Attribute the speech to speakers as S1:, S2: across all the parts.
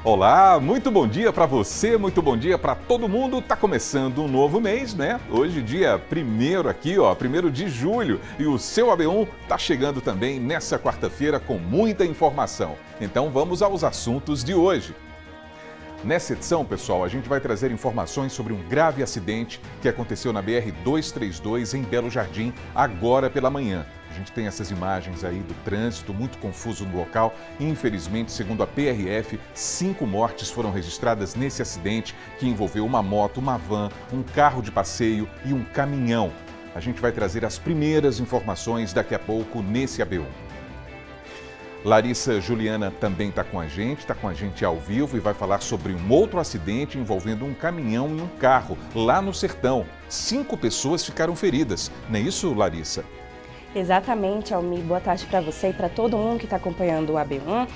S1: Olá, muito bom dia para você, muito bom dia para todo mundo. Tá começando um novo mês, né? Hoje, dia 1º aqui, ó, 1º de julho. E o seu AB1 tá chegando também nessa quarta-feira com muita informação. Então vamos aos assuntos de hoje. Nessa edição, pessoal, a gente vai trazer informações sobre um grave acidente que aconteceu na BR-232 em Belo Jardim, agora pela manhã. A gente tem essas imagens aí do trânsito muito confuso no local. Infelizmente, segundo a PRF, 5 mortes foram registradas nesse acidente que envolveu uma moto, uma van, um carro de passeio e um caminhão. A gente vai trazer as primeiras informações daqui a pouco nesse AB1. Larissa Juliana também está com a gente ao vivo e vai falar sobre um outro acidente envolvendo um caminhão e um carro lá no sertão. 5 pessoas ficaram feridas, não é isso, Larissa?
S2: Exatamente, Almir. Boa tarde para você e para todo mundo que está acompanhando o AB1.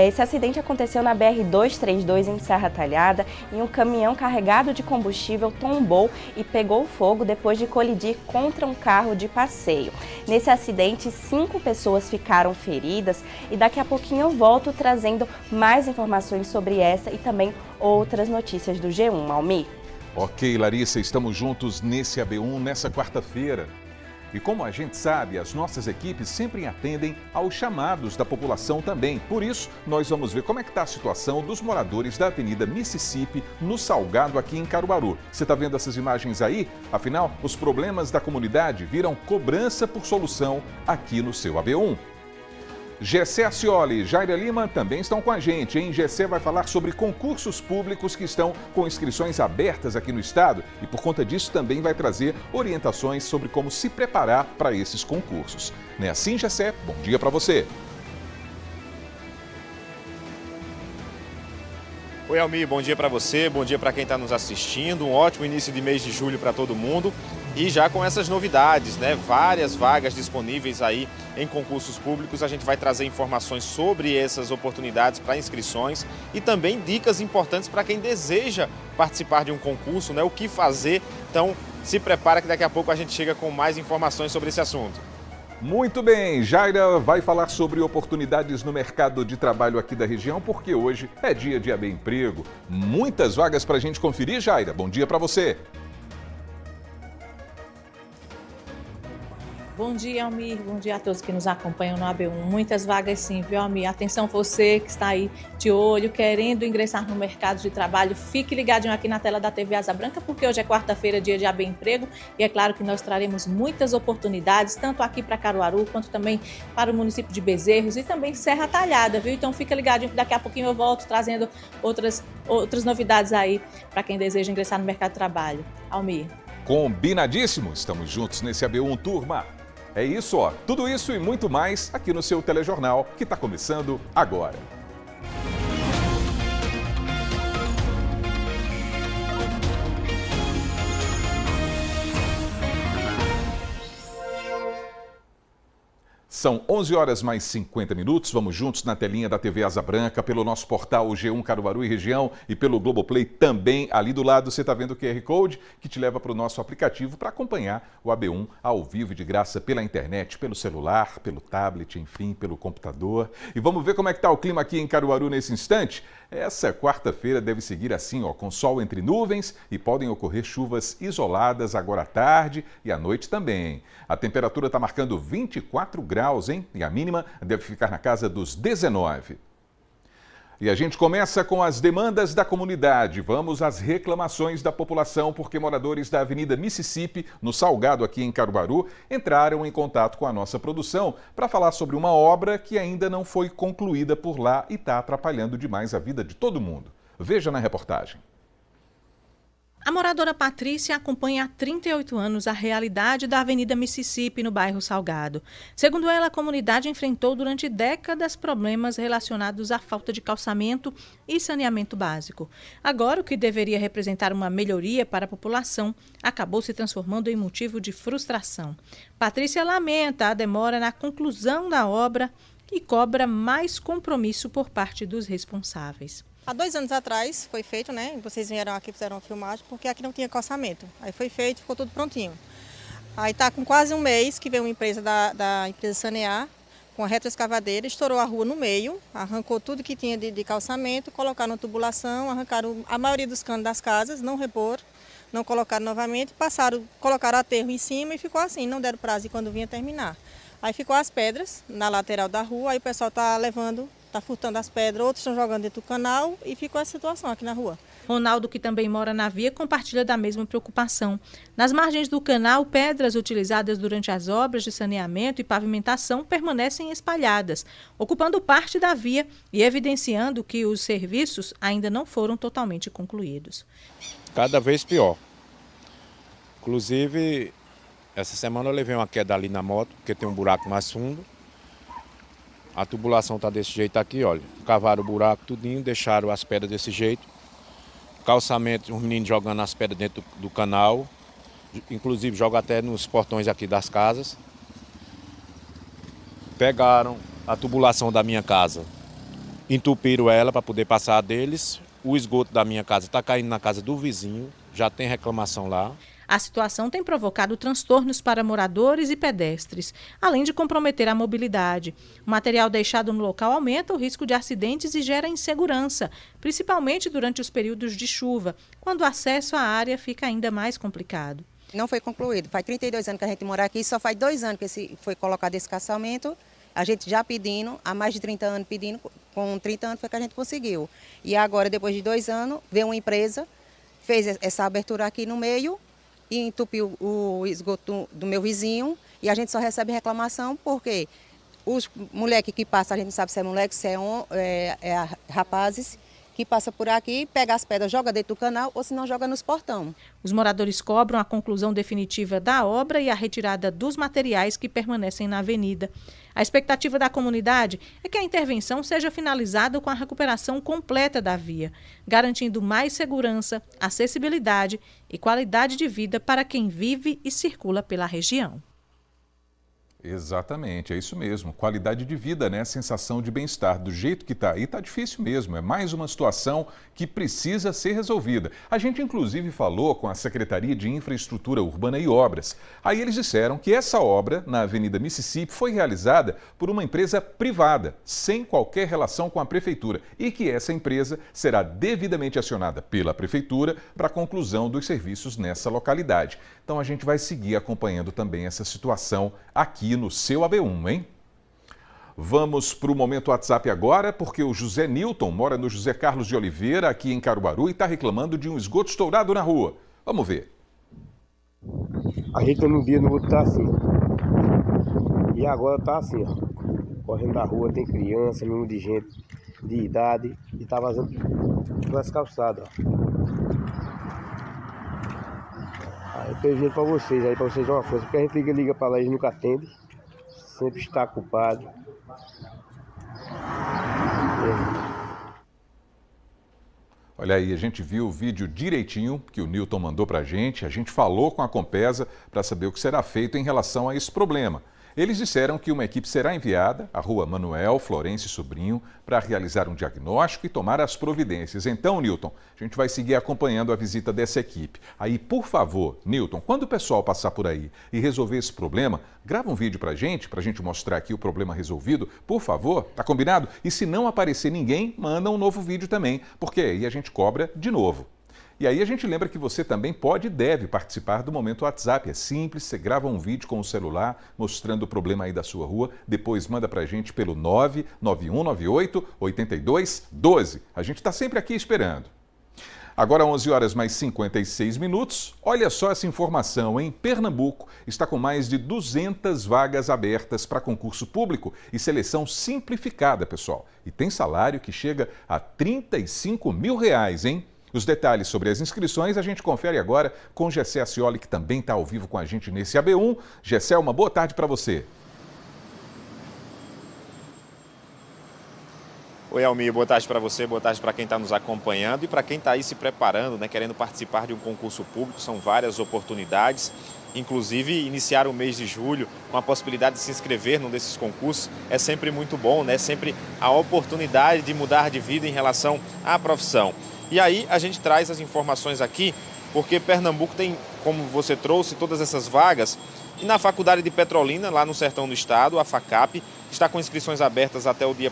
S2: Esse acidente aconteceu na BR-232 em Serra Talhada e um caminhão carregado de combustível tombou e pegou fogo depois de colidir contra um carro de passeio. Nesse acidente, 5 pessoas ficaram feridas e daqui a pouquinho eu volto trazendo mais informações sobre essa e também outras notícias do G1, Almir.
S1: Ok, Larissa, estamos juntos nesse AB1 nessa quarta-feira. E como a gente sabe, as nossas equipes sempre atendem aos chamados da população também. Por isso, nós vamos ver como é que está a situação dos moradores da Avenida Mississippi, no Salgado, aqui em Caruaru. Você está vendo essas imagens aí? Afinal, os problemas da comunidade viram cobrança por solução aqui no seu AB1. Gessé Acioli e Jaira Lima também estão com a gente, hein? Gessé vai falar sobre concursos públicos que estão com inscrições abertas aqui no estado e por conta disso também vai trazer orientações sobre como se preparar para esses concursos. Não é assim, Gessé? Bom dia para você.
S3: Oi, Almir, bom dia para você, bom dia para quem está nos assistindo, um ótimo início de mês de julho para todo mundo e já com essas novidades, né? Várias vagas disponíveis aí em concursos públicos, a gente vai trazer informações sobre essas oportunidades para inscrições e também dicas importantes para quem deseja participar de um concurso, né? O que fazer, então se prepara que daqui a pouco a gente chega com mais informações sobre esse assunto.
S1: Muito bem, Jaira vai falar sobre oportunidades no mercado de trabalho aqui da região, porque hoje é dia de AB Emprego. Muitas vagas para a gente conferir, Jaira. Bom dia para você.
S4: Bom dia, Almir. Bom dia a todos que nos acompanham no AB1. Muitas vagas sim, viu, Almir? Atenção você que está aí de olho, querendo ingressar no mercado de trabalho. Fique ligadinho aqui na tela da TV Asa Branca, porque hoje é quarta-feira, dia de AB Emprego. E é claro que nós traremos muitas oportunidades, tanto aqui para Caruaru, quanto também para o município de Bezerros e também Serra Talhada, viu? Então fica ligadinho que daqui a pouquinho eu volto trazendo outras novidades aí para quem deseja ingressar no mercado de trabalho. Almir.
S1: Combinadíssimo. Estamos juntos nesse AB1, turma. É isso, ó. Tudo isso e muito mais aqui no seu telejornal, que está começando agora. São 11 horas mais 50 minutos, vamos juntos na telinha da TV Asa Branca, pelo nosso portal G1 Caruaru e Região e pelo Globoplay também. Ali do lado você está vendo o QR Code que te leva para o nosso aplicativo para acompanhar o AB1 ao vivo e de graça pela internet, pelo celular, pelo tablet, enfim, pelo computador. E vamos ver como é que está o clima aqui em Caruaru nesse instante? Essa quarta-feira deve seguir assim, ó, com sol entre nuvens e podem ocorrer chuvas isoladas agora à tarde e à noite também. A temperatura está marcando 24 graus, hein? E a mínima deve ficar na casa dos 19. E a gente começa com as demandas da comunidade. Vamos às reclamações da população, porque moradores da Avenida Mississippi, no Salgado, aqui em Caruaru, entraram em contato com a nossa produção para falar sobre uma obra que ainda não foi concluída por lá e está atrapalhando demais a vida de todo mundo. Veja na reportagem.
S5: A moradora Patrícia acompanha há 38 anos a realidade da Avenida Mississippi, no bairro Salgado. Segundo ela, a comunidade enfrentou durante décadas problemas relacionados à falta de calçamento e saneamento básico. Agora, o que deveria representar uma melhoria para a população acabou se transformando em motivo de frustração. Patrícia lamenta a demora na conclusão da obra e cobra mais compromisso por parte dos responsáveis.
S6: Há 2 anos atrás foi feito, né? Vocês vieram aqui, fizeram uma filmagem, porque aqui não tinha calçamento. Aí foi feito, ficou tudo prontinho. Aí está com quase um mês que veio uma empresa da empresa Sanear, com a retroescavadeira, estourou a rua no meio, arrancou tudo que tinha de calçamento, colocaram tubulação, arrancaram a maioria dos canos das casas, não repor, não colocaram novamente, colocaram aterro em cima e ficou assim, não deram prazo de quando vinha terminar. Aí ficou as pedras na lateral da rua, aí o pessoal está levando, está furtando as pedras, outros estão jogando dentro do canal e ficou essa situação aqui na rua.
S5: Ronaldo, que também mora na via, compartilha da mesma preocupação. Nas margens do canal, pedras utilizadas durante as obras de saneamento e pavimentação permanecem espalhadas, ocupando parte da via e evidenciando que os serviços ainda não foram totalmente concluídos.
S7: Cada vez pior. Inclusive, essa semana eu levei uma queda ali na moto, porque tem um buraco mais fundo. A tubulação está desse jeito aqui, olha. Cavaram o buraco tudinho, deixaram as pedras desse jeito. Calçamento, os meninos jogando as pedras dentro do canal. Inclusive jogam até nos portões aqui das casas. Pegaram a tubulação da minha casa, entupiram ela para poder passar deles. O esgoto da minha casa está caindo na casa do vizinho, já tem reclamação lá.
S5: A situação tem provocado transtornos para moradores e pedestres, além de comprometer a mobilidade. O material deixado no local aumenta o risco de acidentes e gera insegurança, principalmente durante os períodos de chuva, quando o acesso à área fica ainda mais complicado.
S8: Não foi concluído. Faz 32 anos que a gente mora aqui, só faz 2 anos que foi colocado esse calçamento. A gente já pedindo, há mais de 30 anos pedindo, com 30 anos foi que a gente conseguiu. E agora, depois de 2 anos, veio uma empresa, fez essa abertura aqui no meio, e entupiu o esgoto do meu vizinho, e a gente só recebe reclamação porque os moleques que passam, a gente não sabe se é moleque, se é rapazes, que passa por aqui, pega as pedras, joga dentro do canal ou se não joga nos portão.
S5: Os moradores cobram a conclusão definitiva da obra e a retirada dos materiais que permanecem na avenida. A expectativa da comunidade é que a intervenção seja finalizada com a recuperação completa da via, garantindo mais segurança, acessibilidade e qualidade de vida para quem vive e circula pela região.
S1: Exatamente, é isso mesmo. Qualidade de vida, né? Sensação de bem-estar. Do jeito que está aí, está difícil mesmo. É mais uma situação que precisa ser resolvida. A gente, inclusive, falou com a Secretaria de Infraestrutura Urbana e Obras. Aí eles disseram que essa obra, na Avenida Mississippi, foi realizada por uma empresa privada, sem qualquer relação com a Prefeitura. E que essa empresa será devidamente acionada pela Prefeitura para a conclusão dos serviços nessa localidade. Então, a gente vai seguir acompanhando também essa situação aqui no seu AB1, hein? Vamos para o Momento WhatsApp agora, porque o José Nilton mora no José Carlos de Oliveira, aqui em Caruaru, e está reclamando de um esgoto estourado na rua. Vamos ver.
S9: A gente no dia no outro está assim. E agora está assim, ó. Correndo da rua, tem criança, número de gente de idade, e está vazando pelas calçadas, ó. Aí eu pedi para vocês dar uma força, porque a gente liga para lá e eles nunca atendem, sempre está culpado.
S1: Olha aí, a gente viu o vídeo direitinho que o Nilton mandou para a gente falou com a Compesa para saber o que será feito em relação a esse problema. Eles disseram que uma equipe será enviada à rua Manuel Florencio Sobrinho para realizar um diagnóstico e tomar as providências. Então, Nilton, a gente vai seguir acompanhando a visita dessa equipe. Aí, por favor, Nilton, quando o pessoal passar por aí e resolver esse problema, grava um vídeo para a gente mostrar aqui o problema resolvido, por favor, tá combinado? E se não aparecer ninguém, manda um novo vídeo também, porque aí a gente cobra de novo. E aí a gente lembra que você também pode e deve participar do Momento WhatsApp. É simples, você grava um vídeo com o celular mostrando o problema aí da sua rua, depois manda pra gente pelo 99198-8212. A gente está sempre aqui esperando. Agora 11 horas mais 56 minutos. Olha só essa informação, em Pernambuco está com mais de 200 vagas abertas para concurso público e seleção simplificada, pessoal. E tem salário que chega a R$35 mil, hein? Os detalhes sobre as inscrições a gente confere agora com Gessé Acioli, que também está ao vivo com a gente nesse AB1. Gessé, uma boa tarde para você.
S3: Oi, Almir, boa tarde para você, boa tarde para quem está nos acompanhando e para quem está aí se preparando, né, querendo participar de um concurso público. São várias oportunidades, inclusive iniciar o mês de julho com a possibilidade de se inscrever num desses concursos é sempre muito bom, né? Sempre a oportunidade de mudar de vida em relação à profissão. E aí a gente traz as informações aqui, porque Pernambuco tem, como você trouxe, todas essas vagas E na Faculdade de Petrolina, lá no sertão do estado, a FACAP, está com inscrições abertas até o dia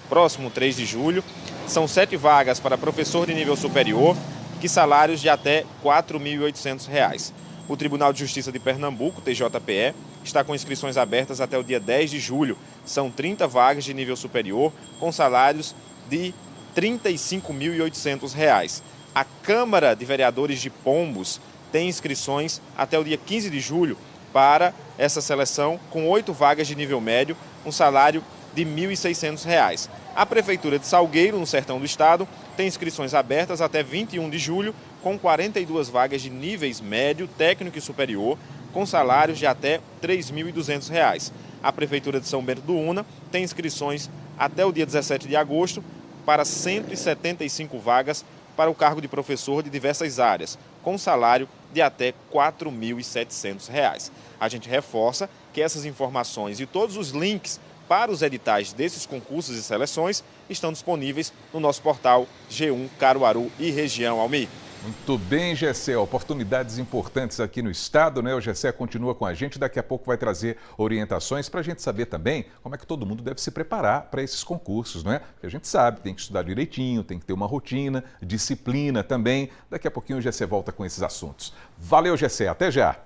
S3: próximo 3 de julho. São 7 vagas para professor de nível superior, que salários de até R$ 4.800. O Tribunal de Justiça de Pernambuco, TJPE, está com inscrições abertas até o dia 10 de julho. São 30 vagas de nível superior, com salários de R$ 35.800. A Câmara de Vereadores de Pombos tem inscrições até o dia 15 de julho para essa seleção, com 8 vagas de nível médio, um salário de R$ 1.600. A Prefeitura de Salgueiro, no sertão do estado, tem inscrições abertas até 21 de julho, com 42 vagas de níveis médio, técnico e superior, com salários de até R$ 3.200. A Prefeitura de São Bento do Una tem inscrições até o dia 17 de agosto para 175 vagas para o cargo de professor de diversas áreas, com salário de até R$ 4.700. A gente reforça que essas informações e todos os links para os editais desses concursos e seleções estão disponíveis no nosso portal G1 Caruaru e Região. Almir.
S1: Muito bem, Gessé. Oportunidades importantes aqui no estado, né? O Gessé continua com a gente, daqui a pouco vai trazer orientações para a gente saber também como é que todo mundo deve se preparar para esses concursos, não é? Porque a gente sabe, tem que estudar direitinho, tem que ter uma rotina, disciplina também. Daqui a pouquinho o Gessé volta com esses assuntos. Valeu, Gessé. Até já.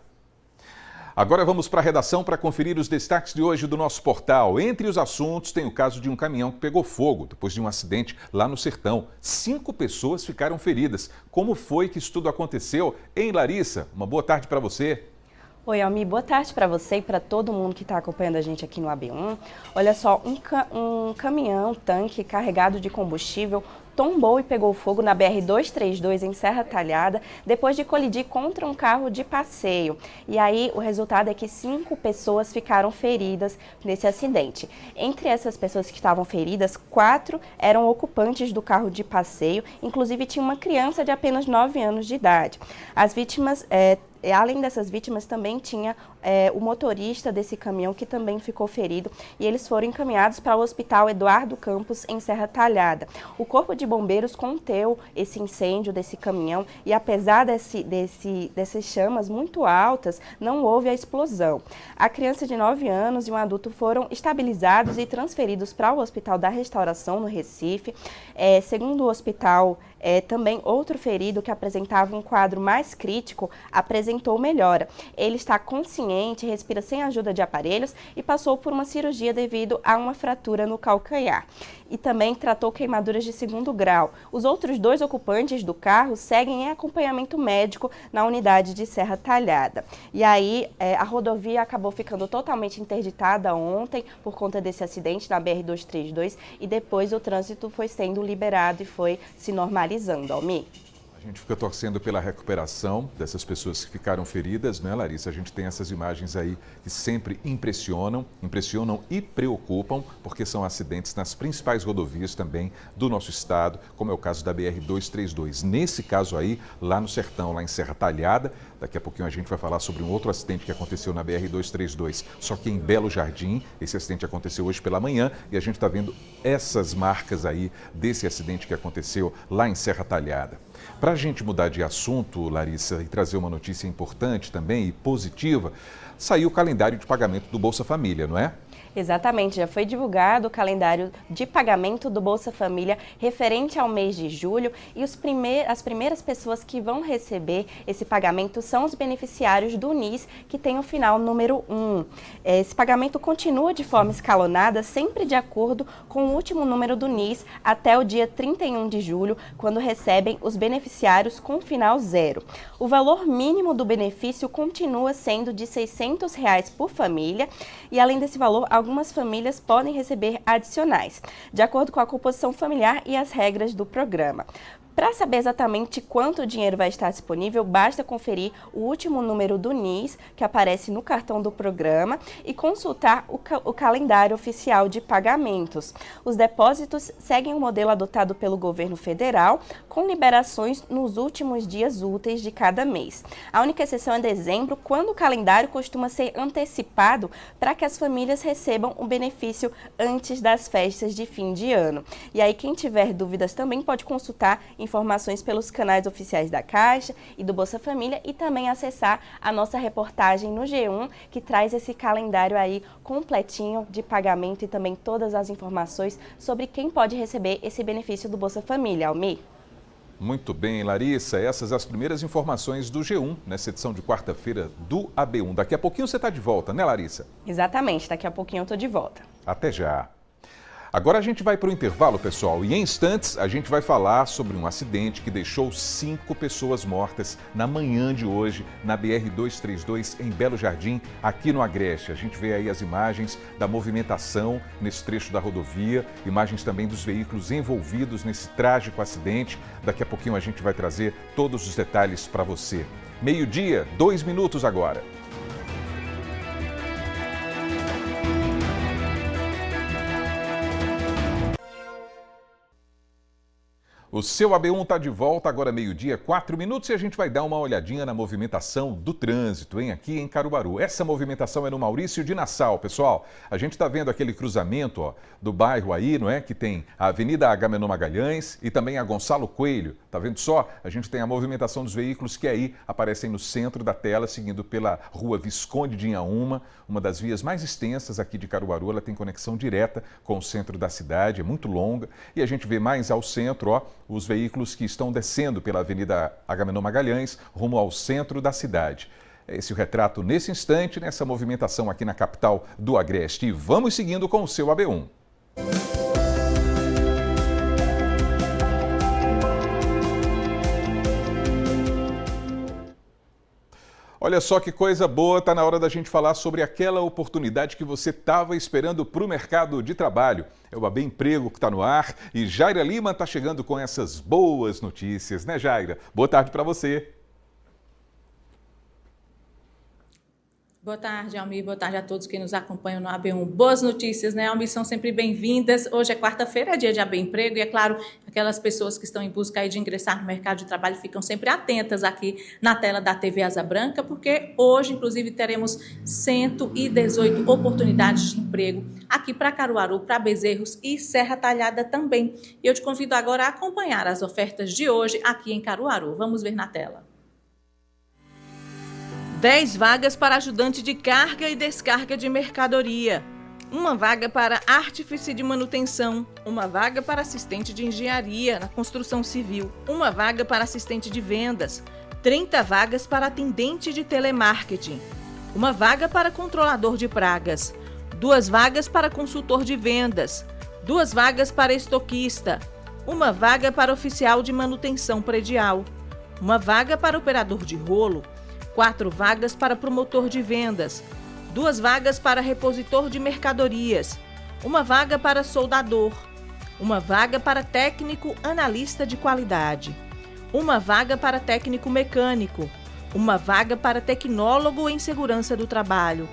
S1: Agora vamos para a redação para conferir os destaques de hoje do nosso portal. Entre os assuntos tem o caso de um caminhão que pegou fogo depois de um acidente lá no sertão. 5 pessoas ficaram feridas. Como foi que isso tudo aconteceu? Hein, Larissa? Uma boa tarde para você.
S2: Oi, Almi, boa tarde para você e para todo mundo que está acompanhando a gente aqui no AB1. Olha só, um caminhão, tanque carregado de combustível tombou e pegou fogo na BR-232 em Serra Talhada, depois de colidir contra um carro de passeio. E aí o resultado é que 5 pessoas ficaram feridas nesse acidente. Entre essas pessoas que estavam feridas, 4 eram ocupantes do carro de passeio, inclusive tinha uma criança de apenas 9 anos de idade. As vítimas, além dessas vítimas, também tinha o motorista desse caminhão que também ficou ferido e eles foram encaminhados para o Hospital Eduardo Campos em Serra Talhada. O Corpo de Bombeiros conteu esse incêndio desse caminhão e apesar dessas chamas muito altas, não houve a explosão. A criança de 9 anos e um adulto foram estabilizados e transferidos para o Hospital da Restauração no Recife. Segundo o hospital, também outro ferido que apresentava um quadro mais crítico apresentou melhora. Ele está consciente, respira sem ajuda de aparelhos e passou por uma cirurgia devido a uma fratura no calcanhar. E também tratou queimaduras de 2º grau. Os outros 2 ocupantes do carro seguem em acompanhamento médico na unidade de Serra Talhada. E aí, a rodovia acabou ficando totalmente interditada ontem por conta desse acidente na BR-232 e depois o trânsito foi sendo liberado e foi se normalizando. Almi?
S1: A gente fica torcendo pela recuperação dessas pessoas que ficaram feridas, né, Larissa? A gente tem essas imagens aí que sempre impressionam e preocupam, porque são acidentes nas principais rodovias também do nosso estado, como é o caso da BR-232. Nesse caso aí, lá no sertão, lá em Serra Talhada, daqui a pouquinho a gente vai falar sobre um outro acidente que aconteceu na BR-232, só que em Belo Jardim. Esse acidente aconteceu hoje pela manhã e a gente está vendo essas marcas aí desse acidente que aconteceu lá em Serra Talhada. Para a gente mudar de assunto, Larissa, e trazer uma notícia importante também e positiva, saiu o calendário de pagamento do Bolsa Família, não é?
S2: Exatamente, já foi divulgado o calendário de pagamento do Bolsa Família referente ao mês de julho e as primeiras pessoas que vão receber esse pagamento são os beneficiários do NIS, que tem o final número 1. Esse pagamento continua de forma escalonada, sempre de acordo com o último número do NIS até o dia 31 de julho, quando recebem os beneficiários com final 0. O valor mínimo do benefício continua sendo de R$ 600 por família e, além desse valor, algumas famílias podem receber adicionais, de acordo com a composição familiar e as regras do programa. Para saber exatamente quanto dinheiro vai estar disponível, basta conferir o último número do NIS, que aparece no cartão do programa, e consultar o calendário oficial de pagamentos. Os depósitos seguem o modelo adotado pelo governo federal, com liberações nos últimos dias úteis de cada mês. A única exceção é dezembro, quando o calendário costuma ser antecipado para que as famílias recebam o benefício antes das festas de fim de ano. E aí, quem tiver dúvidas também pode consultar informações pelos canais oficiais da Caixa e do Bolsa Família e também acessar a nossa reportagem no G1, que traz esse calendário aí completinho de pagamento e também todas as informações sobre quem pode receber esse benefício do Bolsa Família. Almir.
S1: Muito bem, Larissa. Essas as primeiras informações do G1, nessa edição de quarta-feira do AB1. Daqui a pouquinho você está de volta, né, Larissa?
S2: Exatamente, daqui a pouquinho eu estou de volta.
S1: Até já. Agora a gente vai para o intervalo, pessoal, e em instantes a gente vai falar sobre um acidente que deixou 5 pessoas mortas na manhã de hoje na BR-232 em Belo Jardim, aqui no Agreste. A gente vê aí as imagens da movimentação nesse trecho da rodovia, imagens também dos veículos envolvidos nesse trágico acidente. Daqui a pouquinho a gente vai trazer todos os detalhes para você. 12h, 2 minutos agora. O seu AB1 está de volta, agora 12h, 4 minutos, e a gente vai dar uma olhadinha na movimentação do trânsito, aqui em Caruaru. Essa movimentação é no Maurício de Nassau, pessoal. A gente está vendo aquele cruzamento do bairro aí, não é? Que tem a Avenida Agamenon Magalhães e também a Gonçalo Coelho. Tá vendo só? A gente tem a movimentação dos veículos que aí aparecem no centro da tela, seguindo pela Rua Visconde de Inhaúma, uma das vias mais extensas aqui de Caruaru. Ela tem conexão direta com o centro da cidade, é muito longa. E a gente vê mais ao centro, os veículos que estão descendo pela Avenida Agamenon Magalhães, rumo ao centro da cidade. Esse é o retrato nesse instante, nessa movimentação aqui na capital do Agreste. E vamos seguindo com o seu AB1. Olha só que coisa boa, está na hora da gente falar sobre aquela oportunidade que você estava esperando para o mercado de trabalho. É o AB Emprego que está no ar e Jaira Lima está chegando com essas boas notícias, né, Jaira? Boa tarde para você.
S4: Boa tarde, Almir. Boa tarde a todos que nos acompanham no AB1. Boas notícias, né, Almir? São sempre bem-vindas. Hoje é quarta-feira, é dia de AB Emprego e, é claro, aquelas pessoas que estão em busca aí de ingressar no mercado de trabalho ficam sempre atentas aqui na tela da TV Asa Branca, porque hoje, inclusive, teremos 118 oportunidades de emprego aqui para Caruaru, para Bezerros e Serra Talhada também. E eu te convido agora a acompanhar as ofertas de hoje aqui em Caruaru. Vamos ver na tela.
S5: 10 vagas para ajudante de carga e descarga de mercadoria. Uma vaga para artífice de manutenção. Uma vaga para assistente de engenharia na construção civil. Uma vaga para assistente de vendas. 30 vagas para atendente de telemarketing. Uma vaga para controlador de pragas. 2 vagas para consultor de vendas. 2 vagas para estoquista. Uma vaga para oficial de manutenção predial. Uma vaga para operador de rolo. 4 vagas para promotor de vendas, 2 vagas para repositor de mercadorias, uma vaga para soldador, uma vaga para técnico analista de qualidade, uma vaga para técnico mecânico, uma vaga para tecnólogo em segurança do trabalho,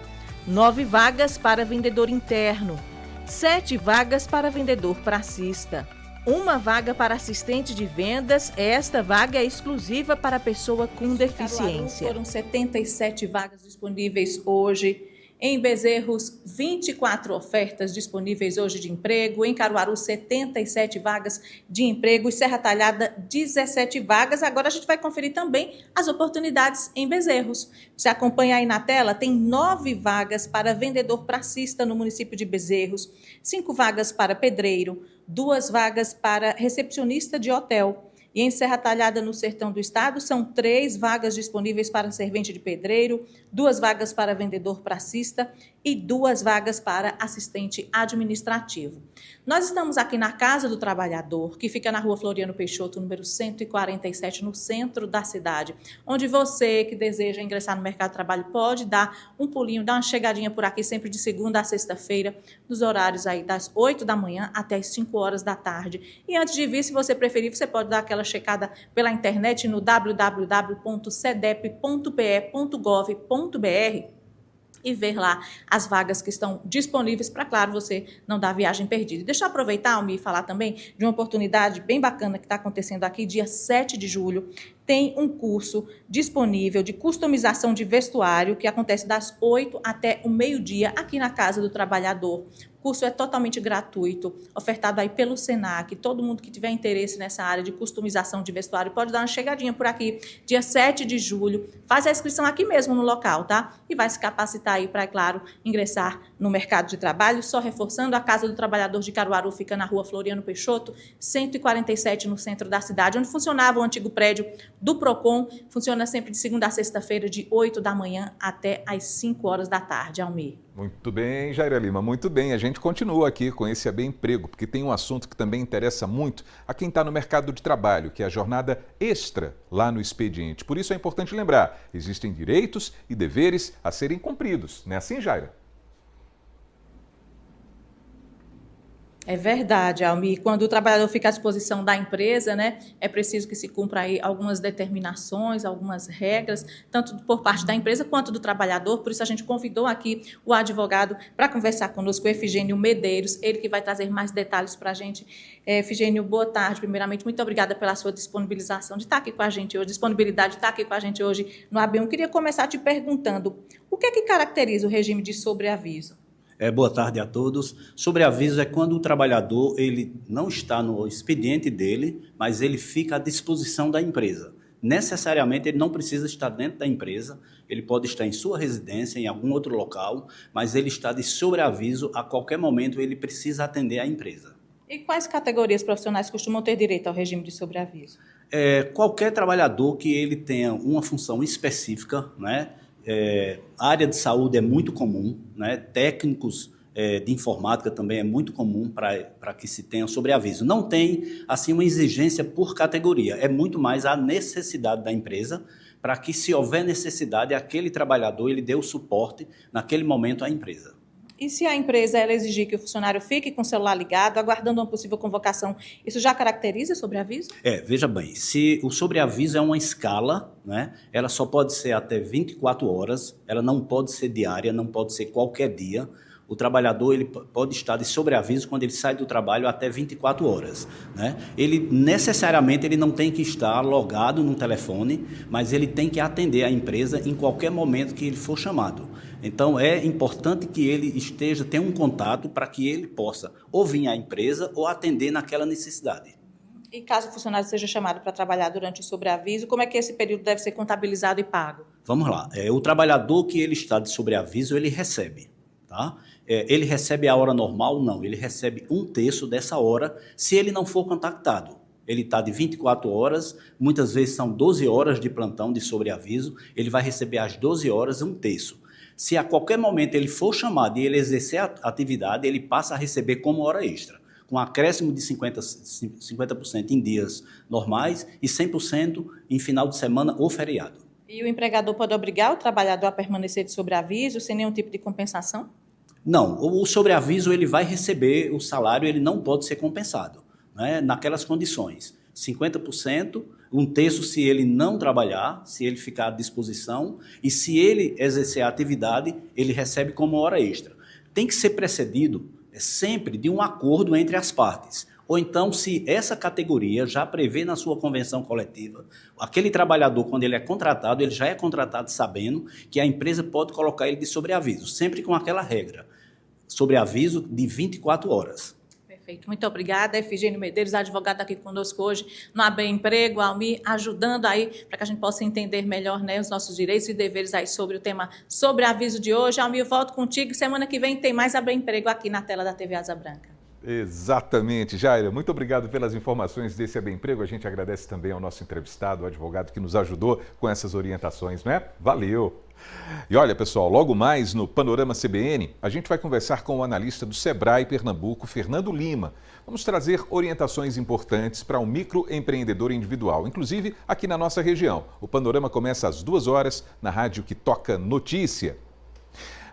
S5: 9 vagas para vendedor interno, 7 vagas para vendedor pracista. Uma vaga para assistente de vendas, esta vaga é exclusiva para pessoa com deficiência.
S4: Foram 77 vagas disponíveis hoje. Em Bezerros, 24 ofertas disponíveis hoje de emprego. Em Caruaru, 77 vagas de emprego. E Serra Talhada, 17 vagas. Agora a gente vai conferir também as oportunidades em Bezerros. Você acompanha aí na tela, tem 9 vagas para vendedor pracista no município de Bezerros, 5 vagas para pedreiro, 2 vagas para recepcionista de hotel. E em Serra Talhada, no sertão do estado, são 3 vagas disponíveis para servente de pedreiro, 2 vagas para vendedor pracista e 2 vagas para assistente administrativo. Nós estamos aqui na Casa do Trabalhador, que fica na Rua Floriano Peixoto, número 147, no centro da cidade, onde você que deseja ingressar no mercado de trabalho pode dar um pulinho, dar uma chegadinha por aqui, sempre de segunda a sexta-feira, nos horários aí das 8 da manhã até as 5 horas da tarde. E antes de vir, se você preferir, você pode dar aquela checada pela internet no www.cedep.pe.gov.br e ver lá as vagas que estão disponíveis para, claro, você não dar viagem perdida. Deixa eu aproveitar, Almir, e falar também de uma oportunidade bem bacana que está acontecendo aqui, dia 7 de julho. tem um curso disponível de customização de vestuário que acontece das 8 até o meio-dia aqui na Casa do Trabalhador. O curso é totalmente gratuito, ofertado aí pelo Senac. Todo mundo que tiver interesse nessa área de customização de vestuário pode dar uma chegadinha por aqui, dia 7 de julho. Faz a inscrição aqui mesmo no local, tá? E vai se capacitar aí para, é claro, ingressar no mercado de trabalho. Só reforçando, a Casa do Trabalhador de Caruaru fica na rua Floriano Peixoto, 147, no centro da cidade, onde funcionava o antigo prédio do Procon. Funciona sempre de segunda a sexta-feira, de 8 da manhã até às 5 horas da tarde, Almir.
S1: Muito bem, Jaira Lima, muito bem. A gente continua aqui com esse AB Emprego, porque tem um assunto que também interessa muito a quem está no mercado de trabalho, que é a jornada extra lá no expediente. Por isso é importante lembrar, existem direitos e deveres a serem cumpridos. Não é assim, Jaira?
S4: É verdade, Almir. Quando o trabalhador fica à disposição da empresa, né, é preciso que se cumpra aí algumas determinações, algumas regras, tanto por parte da empresa quanto do trabalhador. Por isso a gente convidou aqui o advogado para conversar conosco, o Efigênio Medeiros, ele que vai trazer mais detalhes para a gente. Efigênio, boa tarde. Primeiramente, muito obrigada pela sua disponibilização de estar aqui com a gente hoje, disponibilidade de estar aqui com a gente hoje no AB1. Queria começar te perguntando, o que é que caracteriza o regime de sobreaviso?
S10: Boa tarde a todos. Sobreaviso é quando o trabalhador ele não está no expediente dele, mas ele fica à disposição da empresa. Necessariamente ele não precisa estar dentro da empresa, ele pode estar em sua residência, em algum outro local, mas ele está de sobreaviso, a qualquer momento ele precisa atender a empresa.
S4: E quais categorias profissionais costumam ter direito ao regime de sobreaviso?
S10: Qualquer trabalhador que ele tenha uma função específica, né? A área de saúde é muito comum, né? Técnicos de informática também é muito comum para que se tenha sobreaviso. Não tem assim uma exigência por categoria, é muito mais a necessidade da empresa para que, se houver necessidade, aquele trabalhador ele dê o suporte naquele momento à empresa.
S4: E se a empresa ela exigir que o funcionário fique com o celular ligado, aguardando uma possível convocação, isso já caracteriza sobreaviso?
S10: Veja bem, se o sobreaviso é uma escala, né, ela só pode ser até 24 horas, ela não pode ser diária, não pode ser qualquer dia. O trabalhador ele pode estar de sobreaviso quando ele sai do trabalho até 24 horas. Né? Ele necessariamente ele não tem que estar logado no telefone, mas ele tem que atender a empresa em qualquer momento que ele for chamado. Então é importante que ele tenha um contato para que ele possa ou vir à empresa ou atender naquela necessidade.
S4: E caso o funcionário seja chamado para trabalhar durante o sobreaviso, como é que esse período deve ser contabilizado e pago?
S10: Vamos lá. O trabalhador que ele está de sobreaviso, ele recebe. Tá? Ele recebe a hora normal? Não. Ele recebe 1/3 dessa hora se ele não for contactado. Ele está de 24 horas, muitas vezes são 12 horas de plantão de sobreaviso, ele vai receber às 12 horas 1/3. Se a qualquer momento ele for chamado e ele exercer a atividade, ele passa a receber como hora extra, com acréscimo de 50% em dias normais e 100% em final de semana ou feriado.
S4: E o empregador pode obrigar o trabalhador a permanecer de sobreaviso sem nenhum tipo de compensação?
S10: Não, o sobreaviso ele vai receber o salário, ele não pode ser compensado, né, naquelas condições. 50%, 1/3 se ele não trabalhar, se ele ficar à disposição, e se ele exercer a atividade, ele recebe como hora extra. Tem que ser precedido sempre de um acordo entre as partes. Ou então, se essa categoria já prevê na sua convenção coletiva, aquele trabalhador, quando ele é contratado, ele já é contratado sabendo que a empresa pode colocar ele de sobreaviso, sempre com aquela regra, sobreaviso de 24 horas.
S4: Perfeito. Muito obrigada, Efigênio Medeiros, advogado aqui conosco hoje no AB Emprego, Almir, ajudando aí para que a gente possa entender melhor, né, os nossos direitos e deveres aí sobre o tema sobreaviso de hoje. Almir, eu volto contigo. Semana que vem tem mais AB Emprego aqui na tela da TV Asa Branca.
S1: Exatamente, Jaira. Muito obrigado pelas informações desse AB Emprego. A gente agradece também ao nosso entrevistado, o advogado que nos ajudou com essas orientações, né? Valeu! E olha, pessoal, logo mais no Panorama CBN, a gente vai conversar com o analista do Sebrae Pernambuco, Fernando Lima. Vamos trazer orientações importantes para um microempreendedor individual, inclusive aqui na nossa região. O Panorama começa às 2 horas na rádio que toca notícia.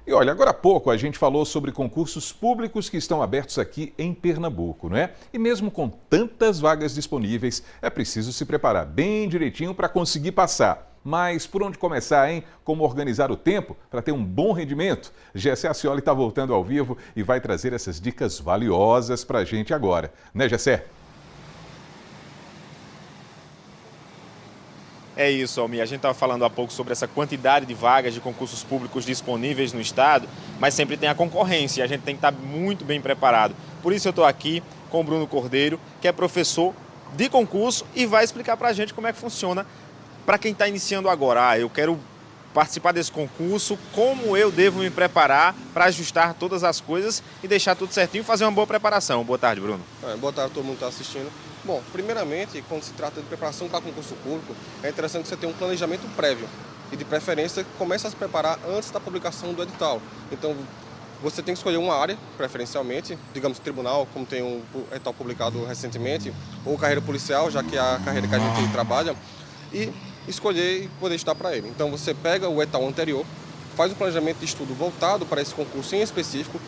S1: E olha, agora há pouco a gente falou sobre concursos públicos que estão abertos aqui em Pernambuco, não é? E mesmo com tantas vagas disponíveis, é preciso se preparar bem direitinho para conseguir passar. Mas por onde começar, hein? Como organizar o tempo para ter um bom rendimento? Gessé Acioli está voltando ao vivo e vai trazer essas dicas valiosas para a gente agora. Né, Gessé?
S3: É isso, Almir. A gente estava falando há pouco sobre essa quantidade de vagas de concursos públicos disponíveis no Estado, mas sempre tem a concorrência e a gente tem que estar muito bem preparado. Por isso eu estou aqui com o Bruno Cordeiro, que é professor de concurso e vai explicar para a gente como é que funciona para quem está iniciando agora. Eu quero participar desse concurso, como eu devo me preparar para ajustar todas as coisas e deixar tudo certinho e fazer uma boa preparação. Boa tarde, Bruno.
S11: Boa tarde a todo mundo que está assistindo. Bom, primeiramente, quando se trata de preparação para concurso público, é interessante você ter um planejamento prévio e, de preferência, comece a se preparar antes da publicação do edital. Então, você tem que escolher uma área, preferencialmente, digamos tribunal, como tem um edital publicado recentemente, ou carreira policial, já que é a carreira que a gente trabalha, e escolher e poder estudar para ele. Então, você pega o edital anterior, faz um planejamento de estudo voltado para esse concurso em específico,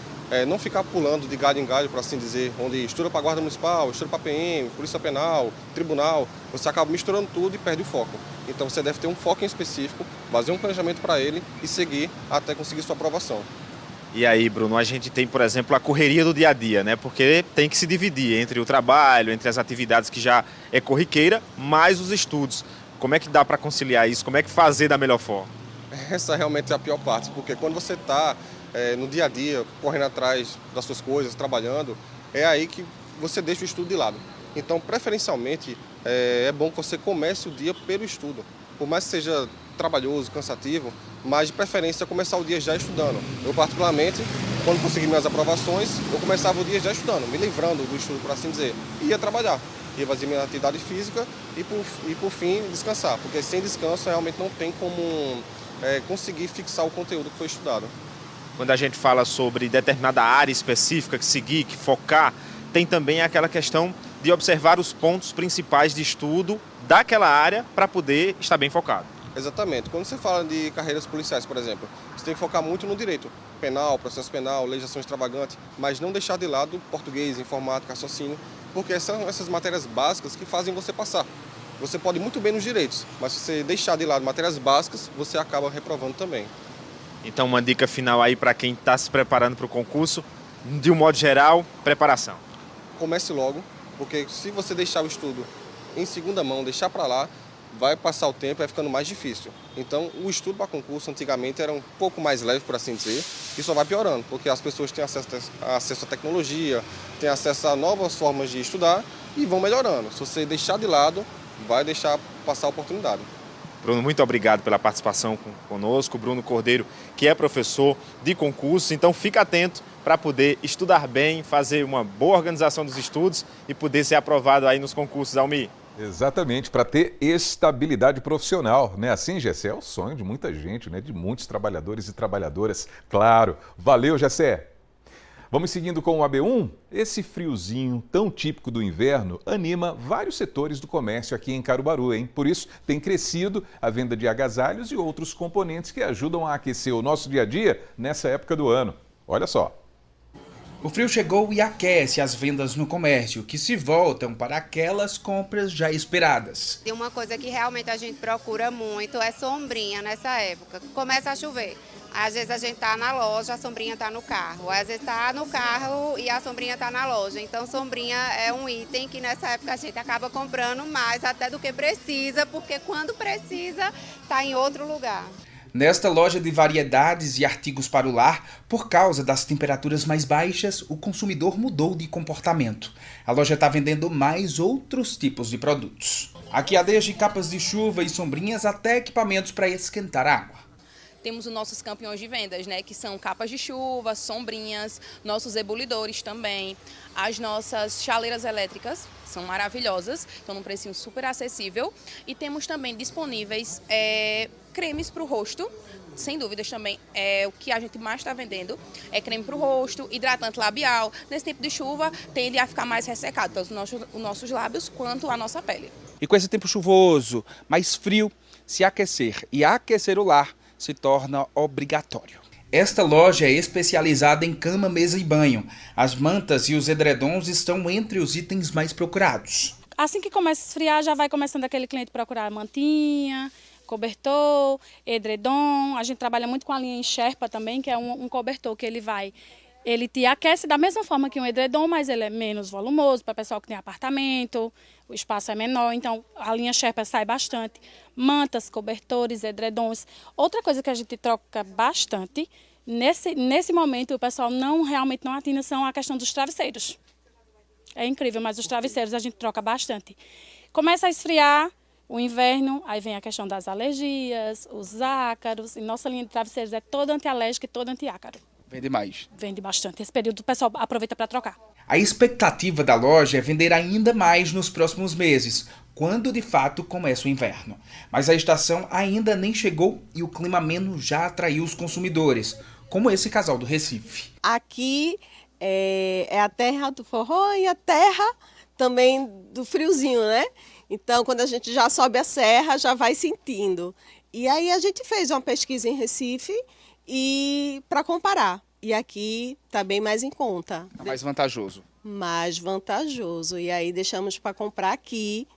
S11: não ficar pulando de galho em galho, por assim dizer, onde estuda para a Guarda Municipal, estuda para a PM, Polícia Penal, Tribunal, você acaba misturando tudo e perde o foco. Então você deve ter um foco em específico, fazer um planejamento para ele e seguir até conseguir sua aprovação.
S3: E aí, Bruno, a gente tem, por exemplo, a correria do dia a dia, né? Porque tem que se dividir entre o trabalho, entre as atividades que já é corriqueira, mais os estudos. Como é que dá para conciliar isso? Como é que fazer da melhor forma?
S11: Essa realmente é a pior parte, porque quando você está no dia a dia, correndo atrás das suas coisas, trabalhando, é aí que você deixa o estudo de lado. Então, preferencialmente, é bom que você comece o dia pelo estudo. Por mais que seja trabalhoso, cansativo, mas de preferência começar o dia já estudando. Eu, particularmente, quando consegui minhas aprovações, eu começava o dia já estudando, me livrando do estudo, por assim dizer, e ia trabalhar. Ia fazer minha atividade física e, por fim, descansar, porque sem descanso realmente não tem como conseguir fixar o conteúdo que foi estudado.
S3: Quando a gente fala sobre determinada área específica que seguir, que focar, tem também aquela questão de observar os pontos principais de estudo daquela área para poder estar bem focado.
S11: Exatamente. Quando você fala de carreiras policiais, por exemplo, você tem que focar muito no direito penal, processo penal, legislação extravagante, mas não deixar de lado português, informática, raciocínio, porque são essas matérias básicas que fazem você passar. Você pode ir muito bem nos direitos, mas se você deixar de lado matérias básicas, você acaba reprovando também.
S3: Então, uma dica final aí para quem está se preparando para o concurso, de um modo geral, preparação.
S11: Comece logo, porque se você deixar o estudo em segunda mão, deixar para lá, vai passar o tempo e vai ficando mais difícil. Então, o estudo para concurso antigamente era um pouco mais leve, por assim dizer, e só vai piorando, porque as pessoas têm acesso à tecnologia, têm acesso a novas formas de estudar e vão melhorando. Se você deixar de lado, vai deixar passar a oportunidade.
S3: Bruno, muito obrigado pela participação conosco. Bruno Cordeiro, que é professor de concurso, então fica atento para poder estudar bem, fazer uma boa organização dos estudos e poder ser aprovado aí nos concursos, Almir.
S1: Exatamente, para ter estabilidade profissional, né? Assim, Gessé, é o sonho de muita gente, né? De muitos trabalhadores e trabalhadoras, claro. Valeu, Gessé! Vamos seguindo com o AB1? Esse friozinho tão típico do inverno anima vários setores do comércio aqui em Caruaru, hein? Por isso, tem crescido a venda de agasalhos e outros componentes que ajudam a aquecer o nosso dia a dia nessa época do ano. Olha só.
S12: O frio chegou e aquece as vendas no comércio, que se voltam para aquelas compras já esperadas.
S13: E uma coisa que realmente a gente procura muito é sombrinha nessa época. Começa a chover. Às vezes a gente está na loja, a sombrinha está no carro. Às vezes está no carro e a sombrinha está na loja. Então, sombrinha é um item que nessa época a gente acaba comprando mais até do que precisa, porque quando precisa, está em outro lugar.
S12: Nesta loja de variedades e artigos para o lar, por causa das temperaturas mais baixas, o consumidor mudou de comportamento. A loja está vendendo mais outros tipos de produtos. Aqui há desde capas de chuva e sombrinhas até equipamentos para esquentar água.
S14: Temos os nossos campeões de vendas, né, que são capas de chuva, sombrinhas, nossos ebulidores também, as nossas chaleiras elétricas, são maravilhosas, estão num precinho super acessível. E temos também disponíveis cremes para o rosto, sem dúvidas também, o que a gente mais está vendendo é creme para o rosto, hidratante labial. Nesse tempo de chuva, tende a ficar mais ressecado, tanto os nossos lábios quanto a nossa pele.
S12: E com esse tempo chuvoso, mais frio, se aquecer e aquecer o lar se torna obrigatório. Esta loja é especializada em cama, mesa e banho. As mantas e os edredons estão entre os itens mais procurados.
S15: Assim que começa a esfriar, já vai começando aquele cliente procurar mantinha, cobertor, edredom. A gente trabalha muito com a linha Sherpa também, que é um cobertor que ele vai Ele te aquece da mesma forma que um edredom, mas ele é menos volumoso para pessoal que tem apartamento, o espaço é menor, então a linha Sherpa sai bastante. Mantas, cobertores, edredons. Outra coisa que a gente troca bastante, nesse momento o pessoal realmente não atina, são a questão dos travesseiros. É incrível, mas os travesseiros a gente troca bastante. Começa a esfriar o inverno, aí vem a questão das alergias, os ácaros, e nossa linha de travesseiros é toda antialérgica e toda antiácaro.
S12: Vende mais.
S15: Vende bastante. Esse período o pessoal aproveita para trocar.
S12: A expectativa da loja é vender ainda mais nos próximos meses, quando de fato começa o inverno. Mas a estação ainda nem chegou e o clima ameno já atraiu os consumidores, como esse casal do Recife.
S16: Aqui é a terra do forró e a terra também do friozinho, né? Então, quando a gente já sobe a serra, já vai sentindo. E aí a gente fez uma pesquisa em Recife e para comparar. E aqui está bem mais em conta.
S12: É mais vantajoso.
S16: Mais vantajoso. E aí deixamos para comprar aqui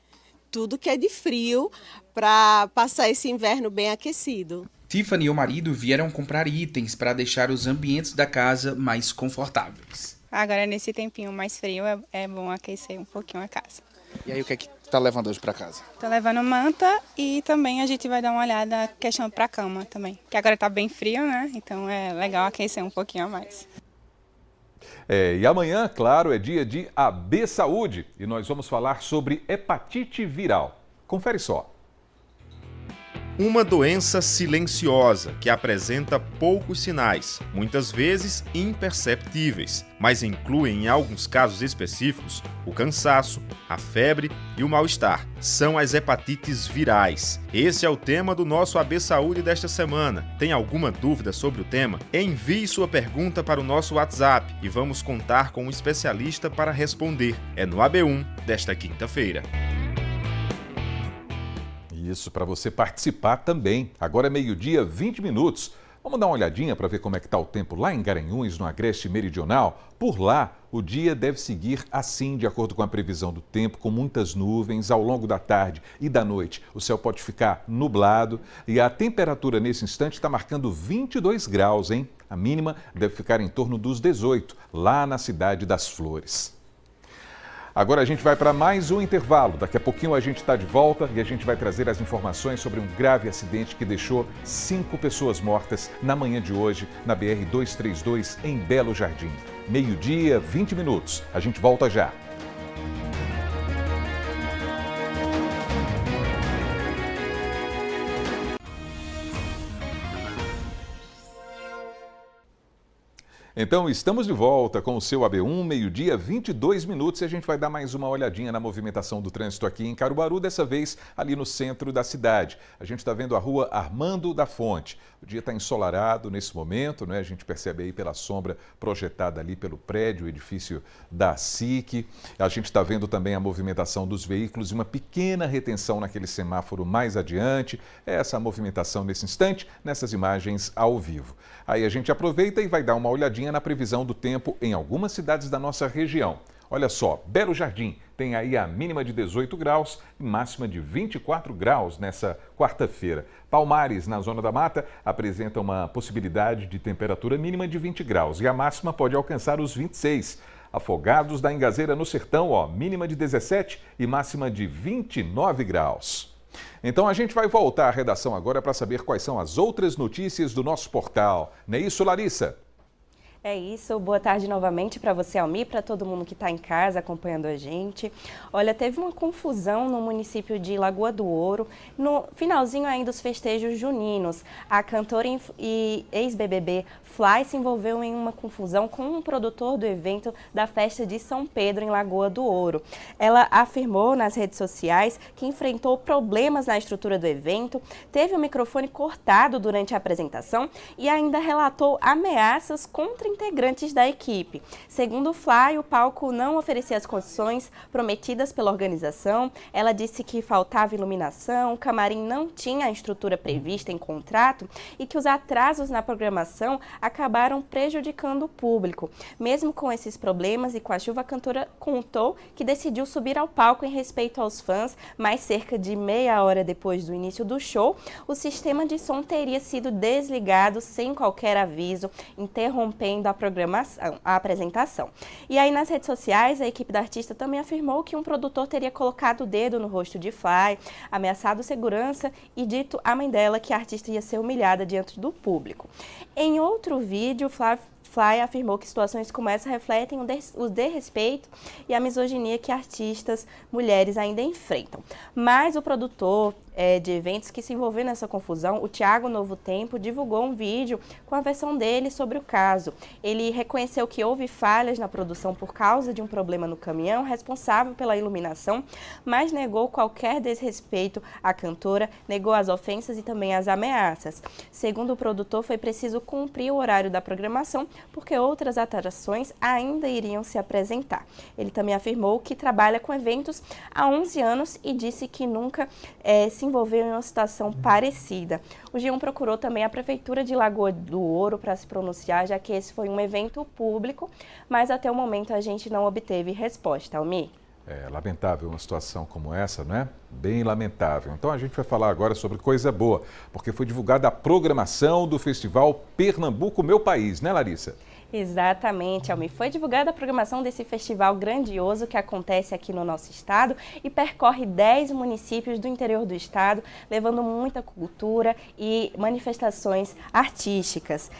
S16: tudo que é de frio para passar esse inverno bem aquecido.
S12: Tiffany e o marido vieram comprar itens para deixar os ambientes da casa mais confortáveis.
S17: Agora, nesse tempinho mais frio, é bom aquecer um pouquinho a casa.
S12: E aí, o que é que tá levando hoje para casa?
S17: Tô levando manta e também a gente vai dar uma olhada na questão para cama também. Que agora tá bem frio, né? Então é legal aquecer um pouquinho a mais.
S1: E amanhã, claro, é dia de AB Saúde e nós vamos falar sobre hepatite viral. Confere só.
S3: Uma doença silenciosa que apresenta poucos sinais, muitas vezes imperceptíveis, mas incluem em alguns casos específicos o cansaço, a febre e o mal-estar. São as hepatites virais. Esse é o tema do nosso AB Saúde desta semana. Tem alguma dúvida sobre o tema? Envie sua pergunta para o nosso WhatsApp e vamos contar com um especialista para responder. É no AB1 desta quinta-feira.
S1: Isso, para você participar também. Agora é meio-dia, 20 minutos. Vamos dar uma olhadinha para ver como é que está o tempo lá em Garanhuns, no Agreste Meridional. Por lá, o dia deve seguir assim, de acordo com a previsão do tempo, com muitas nuvens ao longo da tarde e da noite. O céu pode ficar nublado e a temperatura nesse instante está marcando 22 graus, hein? A mínima deve ficar em torno dos 18, lá na Cidade das Flores. Agora a gente vai para mais um intervalo. Daqui a pouquinho a gente está de volta e a gente vai trazer as informações sobre um grave acidente que deixou 5 pessoas mortas na manhã de hoje na BR-232 em Belo Jardim. Meio-dia, 20 minutos. A gente volta já. Então, estamos de volta com o seu AB1, meio-dia, 22 minutos, e a gente vai dar mais uma olhadinha na movimentação do trânsito aqui em Caruaru, dessa vez ali no centro da cidade. A gente está vendo a rua Armando da Fonte. O dia está ensolarado nesse momento, né? A gente percebe aí pela sombra projetada ali pelo prédio, o edifício da SIC. A gente está vendo também a movimentação dos veículos e uma pequena retenção naquele semáforo mais adiante. Essa movimentação nesse instante, nessas imagens ao vivo. Aí a gente aproveita e vai dar uma olhadinha na previsão do tempo em algumas cidades da nossa região. Olha só, Belo Jardim tem aí a mínima de 18 graus e máxima de 24 graus nessa quarta-feira. Palmares, na Zona da Mata, apresenta uma possibilidade de temperatura mínima de 20 graus e a máxima pode alcançar os 26. Afogados da Engazeira, no Sertão, mínima de 17 e máxima de 29 graus. Então a gente vai voltar à redação agora para saber quais são as outras notícias do nosso portal. Não é isso, Larissa?
S2: É isso, boa tarde novamente para você, Almi, para todo mundo que está em casa acompanhando a gente. Olha, teve uma confusão no município de Lagoa do Ouro, no finalzinho ainda dos festejos juninos. A cantora e ex-BBB Fly se envolveu em uma confusão com um produtor do evento da festa de São Pedro em Lagoa do Ouro. Ela afirmou nas redes sociais que enfrentou problemas na estrutura do evento, teve o microfone cortado durante a apresentação e ainda relatou ameaças contra integrantes da equipe. Segundo o Fly, o palco não oferecia as condições prometidas pela organização. Ela disse que faltava iluminação, o camarim não tinha a estrutura prevista em contrato e que os atrasos na programação acabaram prejudicando o público. Mesmo com esses problemas e com a chuva, a cantora contou que decidiu subir ao palco em respeito aos fãs, mas cerca de meia hora depois do início do show, o sistema de som teria sido desligado sem qualquer aviso, interrompendo da programação, a apresentação. E aí nas redes sociais, a equipe da artista também afirmou que um produtor teria colocado o dedo no rosto de Fly, ameaçado segurança e dito à mãe dela que a artista ia ser humilhada diante do público. Em outro vídeo, Fly afirmou que situações como essa refletem o desrespeito e a misoginia que artistas mulheres ainda enfrentam. Mas o produtor de eventos que se envolveu nessa confusão, o Thiago Novo Tempo, divulgou um vídeo com a versão dele sobre o caso. Ele reconheceu que houve falhas na produção por causa de um problema no caminhão responsável pela iluminação, mas negou qualquer desrespeito à cantora, negou as ofensas e também as ameaças. Segundo o produtor, foi preciso cumprir o horário da programação, porque outras atrações ainda iriam se apresentar. Ele também afirmou que trabalha com eventos há 11 anos e disse que nunca se envolveu em uma situação parecida. O G1 procurou também a Prefeitura de Lagoa do Ouro para se pronunciar, já que esse foi um evento público, mas até o momento a gente não obteve resposta. Almir?
S1: É lamentável uma situação como essa, não é? Bem lamentável. Então a gente vai falar agora sobre coisa boa, porque foi divulgada a programação do Festival Pernambuco Meu País, né, Larissa?
S2: Exatamente, Almir. Foi divulgada a programação desse festival grandioso que acontece aqui no nosso estado e percorre 10 municípios do interior do estado, levando muita cultura e manifestações artísticas.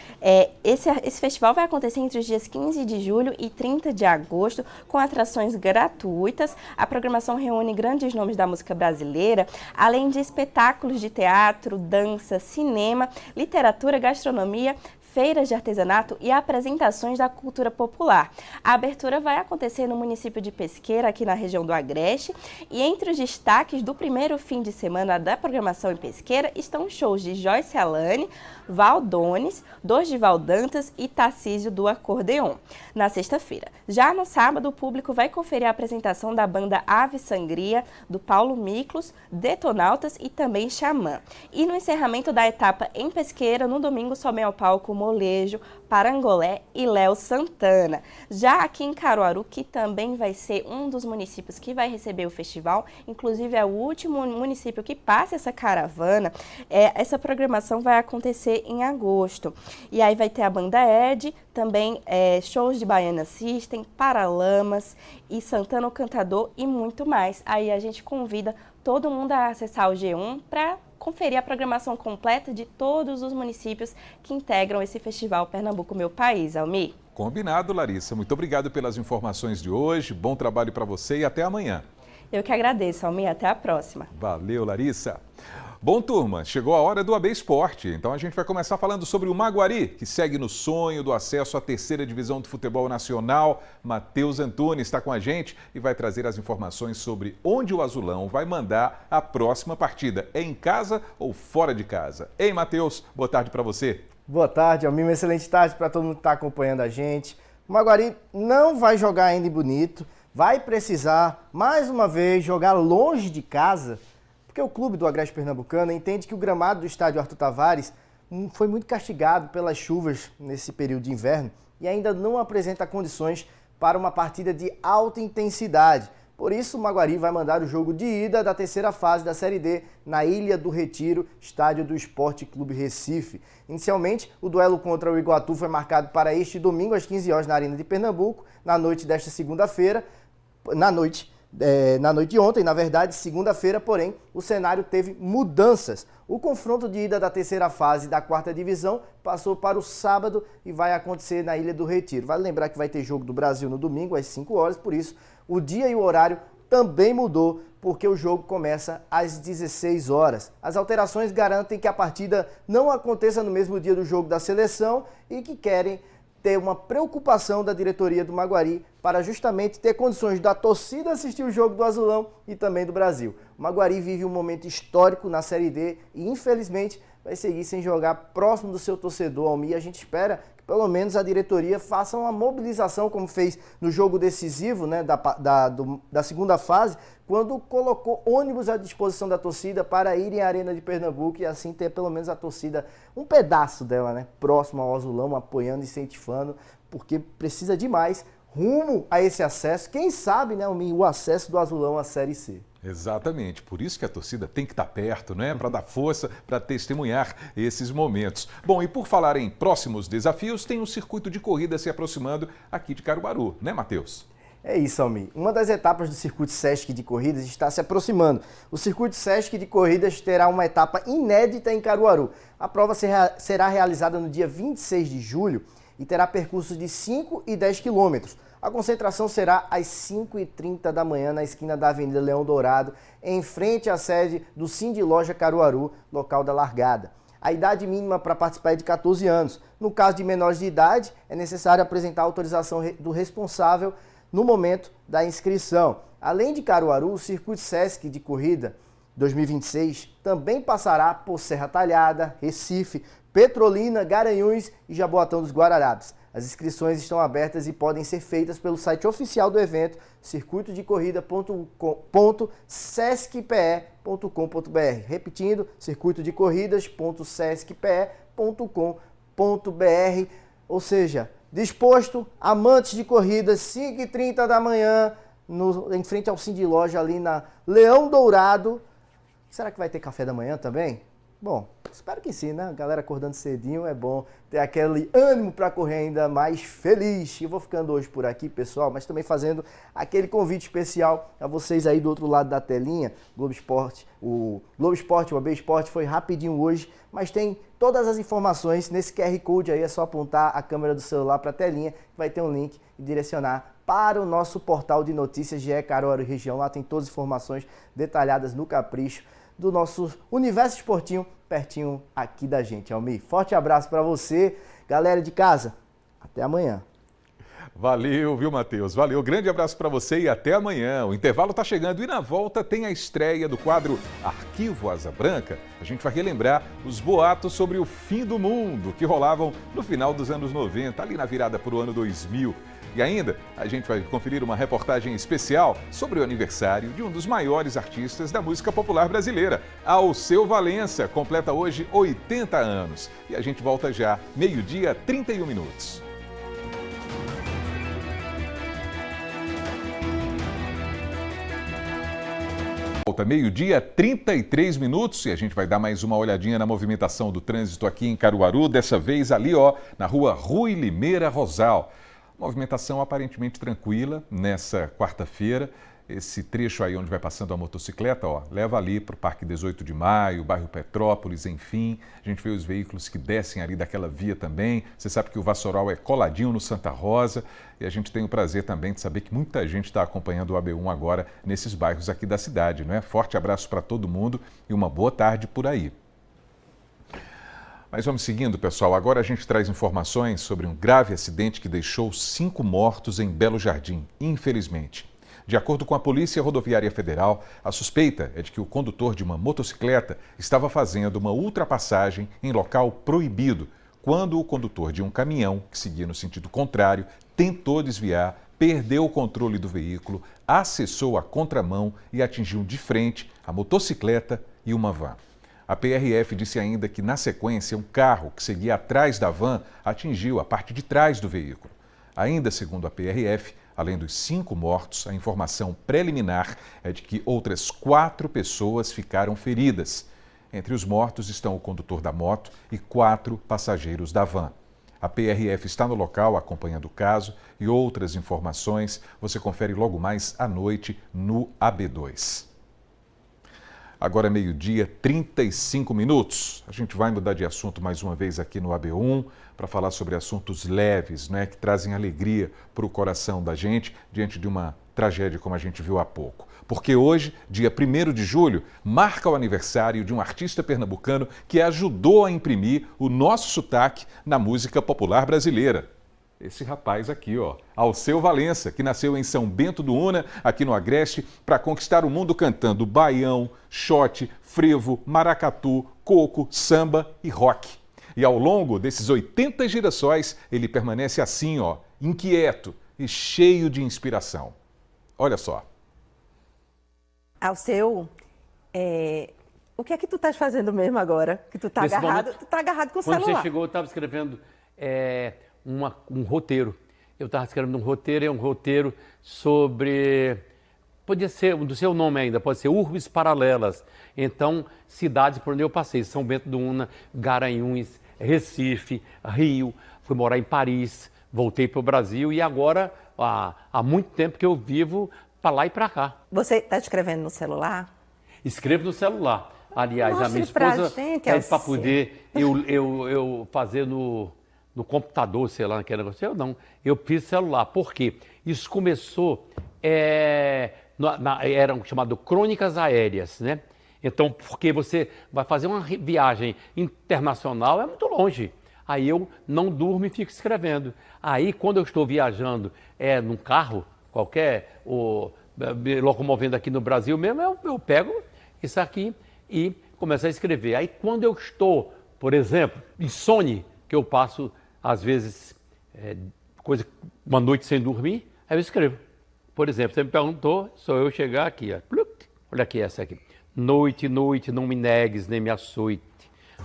S2: Esse festival vai acontecer entre os dias 15 de julho e 30 de agosto, com atrações gratuitas. A programação reúne grandes nomes da música brasileira, além de espetáculos de teatro, dança, cinema, literatura, gastronomia, feiras de artesanato e apresentações da cultura popular. A abertura vai acontecer no município de Pesqueira, aqui na região do Agreste, e entre os destaques do primeiro fim de semana da programação em Pesqueira estão shows de Joyce Alane, Valdones, Dorival Dantas e Tarcísio do Acordeon, na sexta-feira. Já no sábado, o público vai conferir a apresentação da banda Ave Sangria, do Paulo Miklos, Detonautas e também Xamã. E no encerramento da etapa em Pesqueira, no domingo, sobem ao palco Molejo, Parangolé e Léo Santana. Já aqui em Caruaru, que também vai ser um dos municípios que vai receber o festival, inclusive é o último município que passa essa caravana, essa programação vai acontecer em agosto. E aí vai ter a banda Ed, também shows de Baiana System, Paralamas e Santana o Cantador e muito mais. Aí a gente convida todo mundo a acessar o G1 para conferir a programação completa de todos os municípios que integram esse festival Pernambuco Meu País. Almir?
S1: Combinado, Larissa. Muito obrigado pelas informações de hoje. Bom trabalho para você e até amanhã.
S2: Eu que agradeço, Almir. Até a próxima.
S1: Valeu, Larissa. Bom, turma, chegou a hora do AB Esporte. Então a gente vai começar falando sobre o Maguari, que segue no sonho do acesso à terceira divisão do futebol nacional. Matheus Antunes está com a gente e vai trazer as informações sobre onde o Azulão vai mandar a próxima partida. É em casa ou fora de casa? Ei, Matheus, boa tarde para você.
S18: Boa tarde, Almir. Uma excelente tarde para todo mundo que está acompanhando a gente. O Maguari não vai jogar ainda em Bonito, vai precisar, mais uma vez, jogar longe de casa, porque o clube do Agreste Pernambucano entende que o gramado do estádio Arthur Tavares foi muito castigado pelas chuvas nesse período de inverno e ainda não apresenta condições para uma partida de alta intensidade. Por isso, o Maguari vai mandar o jogo de ida da terceira fase da Série D na Ilha do Retiro, estádio do Esporte Clube Recife. Inicialmente, o duelo contra o Iguatu foi marcado para este domingo às 15 horas na Arena de Pernambuco, na noite desta segunda-feira. Na noite de ontem, na verdade, segunda-feira, porém, o cenário teve mudanças. O confronto de ida da terceira fase da quarta divisão passou para o sábado e vai acontecer na Ilha do Retiro. Vale lembrar que vai ter jogo do Brasil no domingo às 5 horas, por isso o dia e o horário também mudou, porque o jogo começa às 16 horas. As alterações garantem que a partida não aconteça no mesmo dia do jogo da seleção e que querem ter uma preocupação da diretoria do Maguari para justamente ter condições da torcida assistir o jogo do Azulão e também do Brasil. O Maguari vive um momento histórico na Série D e, infelizmente, vai seguir sem jogar próximo do seu torcedor, Almir. A gente espera que pelo menos a diretoria faça uma mobilização, como fez no jogo decisivo, né, da segunda fase, quando colocou ônibus à disposição da torcida para irem à Arena de Pernambuco e assim ter pelo menos a torcida, um pedaço dela, né, próximo ao Azulão, apoiando e incentivando, porque precisa demais rumo a esse acesso. Quem sabe, né, o acesso do Azulão à Série C.
S1: Exatamente, por isso que a torcida tem que estar perto, né? Para dar força, para testemunhar esses momentos. Bom, e por falar em próximos desafios, tem um circuito de corrida se aproximando aqui de Caruaru, né, Matheus?
S18: É isso, Almir. Uma das etapas do Circuito Sesc de Corridas está se aproximando. O Circuito Sesc de Corridas terá uma etapa inédita em Caruaru. A prova será realizada no dia 26 de julho e terá percursos de 5 e 10 quilômetros. A concentração será às 5h30 da manhã na esquina da Avenida Leão Dourado, em frente à sede do Cindy Loja Caruaru, local da largada. A idade mínima para participar é de 14 anos. No caso de menores de idade, é necessário apresentar a autorização do responsável no momento da inscrição. Além de Caruaru, o Circuito Sesc de Corrida 2026 também passará por Serra Talhada, Recife, Petrolina, Garanhuns e Jaboatão dos Guararapes. As inscrições estão abertas e podem ser feitas pelo site oficial do evento, circuitodecorrida.sescpe.com.br. Repetindo, circuitodecorridas.sescpe.com.br. Ou seja, disposto, amantes de corridas, 5h30 da manhã, em frente ao Cindy Loja, ali na Leão Dourado. Será que vai ter café da manhã também? Bom, espero que sim, né? A galera acordando cedinho é bom ter aquele ânimo para correr ainda mais feliz. Eu vou ficando hoje por aqui, pessoal, mas também fazendo aquele convite especial a vocês aí do outro lado da telinha. Globo Esporte, o AB Esporte foi rapidinho hoje, mas tem todas as informações nesse QR Code aí, é só apontar a câmera do celular para a telinha, vai ter um link e direcionar para o nosso portal de notícias GE Caruaru Região. Lá tem todas as informações detalhadas no capricho do nosso universo esportivo, pertinho aqui da gente, Almir. Forte abraço para você, galera de casa. Até amanhã.
S1: Valeu, viu, Matheus? Valeu. Grande abraço para você e até amanhã. O intervalo está chegando e na volta tem a estreia do quadro Arquivo Asa Branca. A gente vai relembrar os boatos sobre o fim do mundo que rolavam no final dos anos 90, ali na virada para o ano 2000. E ainda, a gente vai conferir uma reportagem especial sobre o aniversário de um dos maiores artistas da música popular brasileira, Alceu Valença, completa hoje 80 anos. E a gente volta já, 12h31. Volta 12h33 e a gente vai dar mais uma olhadinha na movimentação do trânsito aqui em Caruaru, dessa vez ali, ó, na rua Rui Limeira Rosal. Movimentação aparentemente tranquila nessa quarta-feira. Esse trecho aí onde vai passando a motocicleta, ó, leva ali para o Parque 18 de Maio, bairro Petrópolis, enfim. A gente vê os veículos que descem ali daquela via também. Você sabe que o Vassoural é coladinho no Santa Rosa. E a gente tem o prazer também de saber que muita gente está acompanhando o AB1 agora nesses bairros aqui da cidade, não é? Forte abraço para todo mundo e uma boa tarde por aí. Mas vamos seguindo, pessoal. Agora a gente traz informações sobre um grave acidente que deixou 5 mortos em Belo Jardim, infelizmente. De acordo com a Polícia Rodoviária Federal, a suspeita é de que o condutor de uma motocicleta estava fazendo uma ultrapassagem em local proibido, quando o condutor de um caminhão, que seguia no sentido contrário, tentou desviar, perdeu o controle do veículo, acessou a contramão e atingiu de frente a motocicleta e uma van. A PRF disse ainda que, na sequência, um carro que seguia atrás da van atingiu a parte de trás do veículo. Ainda segundo a PRF, além dos 5 mortos, a informação preliminar é de que outras 4 pessoas ficaram feridas. Entre os mortos estão o condutor da moto e 4 passageiros da van. A PRF está no local acompanhando o caso e outras informações você confere logo mais à noite no AB2. Agora 12h35. A gente vai mudar de assunto mais uma vez aqui no AB1 para falar sobre assuntos leves, né, que trazem alegria para o coração da gente diante de uma tragédia como a gente viu há pouco. Porque hoje, dia 1º de julho, marca o aniversário de um artista pernambucano que ajudou a imprimir o nosso sotaque na música popular brasileira. Esse rapaz aqui, ó, Alceu Valença, que nasceu em São Bento do Una, aqui no Agreste, para conquistar o mundo cantando baião, xote, frevo, maracatu, coco, samba e rock. E ao longo desses 80 girassóis, ele permanece assim, ó, inquieto e cheio de inspiração. Olha só.
S19: Alceu, o que é que tu estás fazendo mesmo agora? Que tu tá agarrado, tu tá agarrado com o celular.
S20: Quando você chegou, eu estava escrevendo um roteiro. Eu estava escrevendo um roteiro sobre Podia ser do seu nome ainda, pode ser Urbes Paralelas. Então, cidades por onde eu passei, São Bento do Una, Garanhuns, Recife, Rio, fui morar em Paris, voltei para o Brasil e agora há muito tempo que eu vivo para lá e para cá.
S19: Você está escrevendo no celular?
S20: Escrevo no celular. Aliás,
S19: Mostre
S20: a minha
S19: pra
S20: esposa
S19: gente,
S20: pede para poder eu fazer no computador, sei lá, naquele negócio. Eu não, eu fiz celular. Por quê? Isso começou, eram chamadas crônicas aéreas, né? Então, porque você vai fazer uma viagem internacional, é muito longe. Aí eu não durmo e fico escrevendo. Aí, quando eu estou viajando num carro qualquer, ou me locomovendo aqui no Brasil mesmo, eu pego isso aqui e começo a escrever. Aí, quando eu estou, por exemplo, insone, que eu passo, às vezes, uma noite sem dormir, aí eu escrevo. Por exemplo, você me perguntou, sou eu chegar aqui, ó. Olha aqui essa aqui. Noite, noite, não me negues, nem me açoite.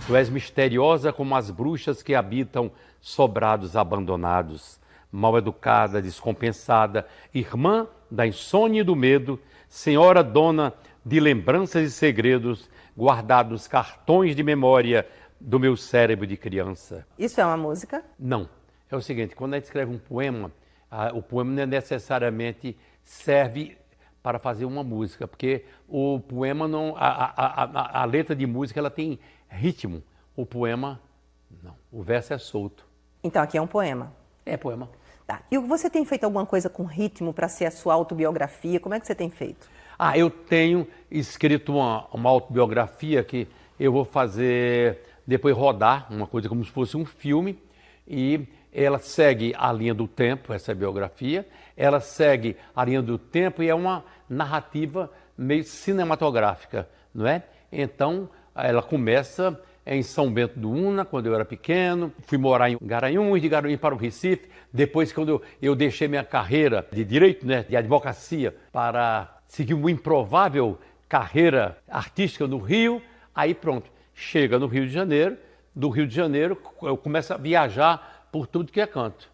S20: Tu és misteriosa como as bruxas que habitam sobrados abandonados. Mal educada, descompensada, irmã da insônia e do medo, senhora dona de lembranças e segredos, guardados nos cartões de memória do meu cérebro de criança.
S19: Isso é uma música?
S20: Não. É o seguinte, quando a gente escreve um poema, o poema não necessariamente serve para fazer uma música, porque o poema não, a letra de música ela tem ritmo, o poema não, o verso é solto.
S19: Então aqui é um poema?
S20: É poema.
S19: Tá. E você tem feito alguma coisa com ritmo para ser a sua autobiografia? Como é que você tem feito?
S20: Eu tenho escrito uma autobiografia que eu vou fazer, depois rodar, uma coisa como se fosse um filme, e ela segue a linha do tempo, essa biografia, ela segue a linha do tempo e é uma narrativa meio cinematográfica, não é? Então, ela começa em São Bento do Una, quando eu era pequeno, fui morar em Garanhuns, de Garanhuns para o Recife, depois quando eu deixei minha carreira de direito, né, de advocacia, para seguir uma improvável carreira artística no Rio, aí pronto, chega no Rio de Janeiro, do Rio de Janeiro eu começo a viajar por tudo que é canto.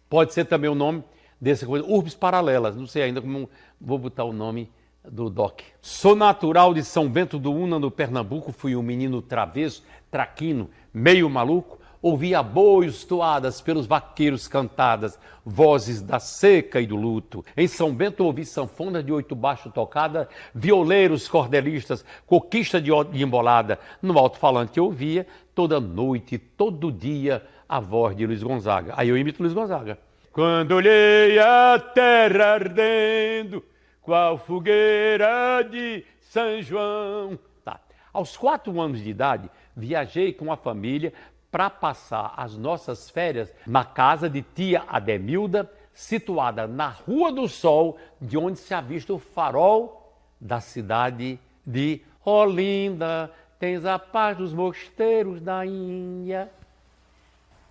S20: Pode ser também o nome dessa coisa, Urbes Paralelas, não sei ainda como vou botar o nome do DOC. Sou natural de São Bento do Una, no Pernambuco, fui um menino travesso, traquino, meio maluco, ouvia boios toadas pelos vaqueiros cantadas, vozes da seca e do luto. Em São Bento ouvi sanfona de 8 baixo tocada, violeiros, cordelistas, coquista de embolada. No alto-falante eu ouvia toda noite, todo dia, a voz de Luiz Gonzaga. Aí eu imito Luiz Gonzaga. Quando olhei a terra ardendo, qual fogueira de São João. Tá. Aos 4 anos de idade, viajei com a família para passar as nossas férias na casa de tia Ademilda, situada na Rua do Sol, de onde se avista o farol da cidade de Olinda. Tens a paz dos mosteiros da Índia.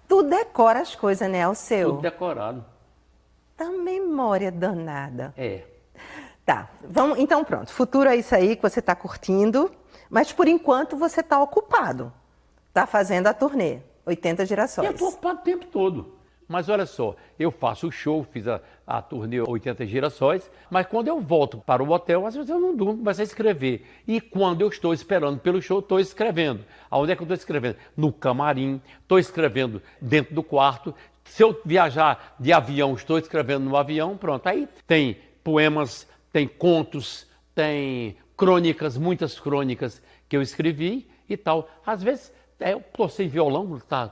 S19: Tu decora as coisas, né, Alceu?
S20: Tudo decorado.
S19: Tá memória danada.
S20: É.
S19: Tá, vamos, então pronto. Futuro é isso aí que você está curtindo, mas por enquanto você está ocupado. Está fazendo a turnê, 80 Girassóis.
S20: Eu estou ocupado o tempo todo. Mas olha só, eu faço o show, fiz a turnê 80 Girassóis, mas quando eu volto para o hotel, às vezes eu não durmo, começo a escrever. E quando eu estou esperando pelo show, estou escrevendo. Aonde é que eu estou escrevendo? No camarim, estou escrevendo dentro do quarto. Se eu viajar de avião, estou escrevendo no avião, pronto. Aí tem poemas, tem contos, tem crônicas, muitas crônicas que eu escrevi e tal. Às vezes eu estou sem violão,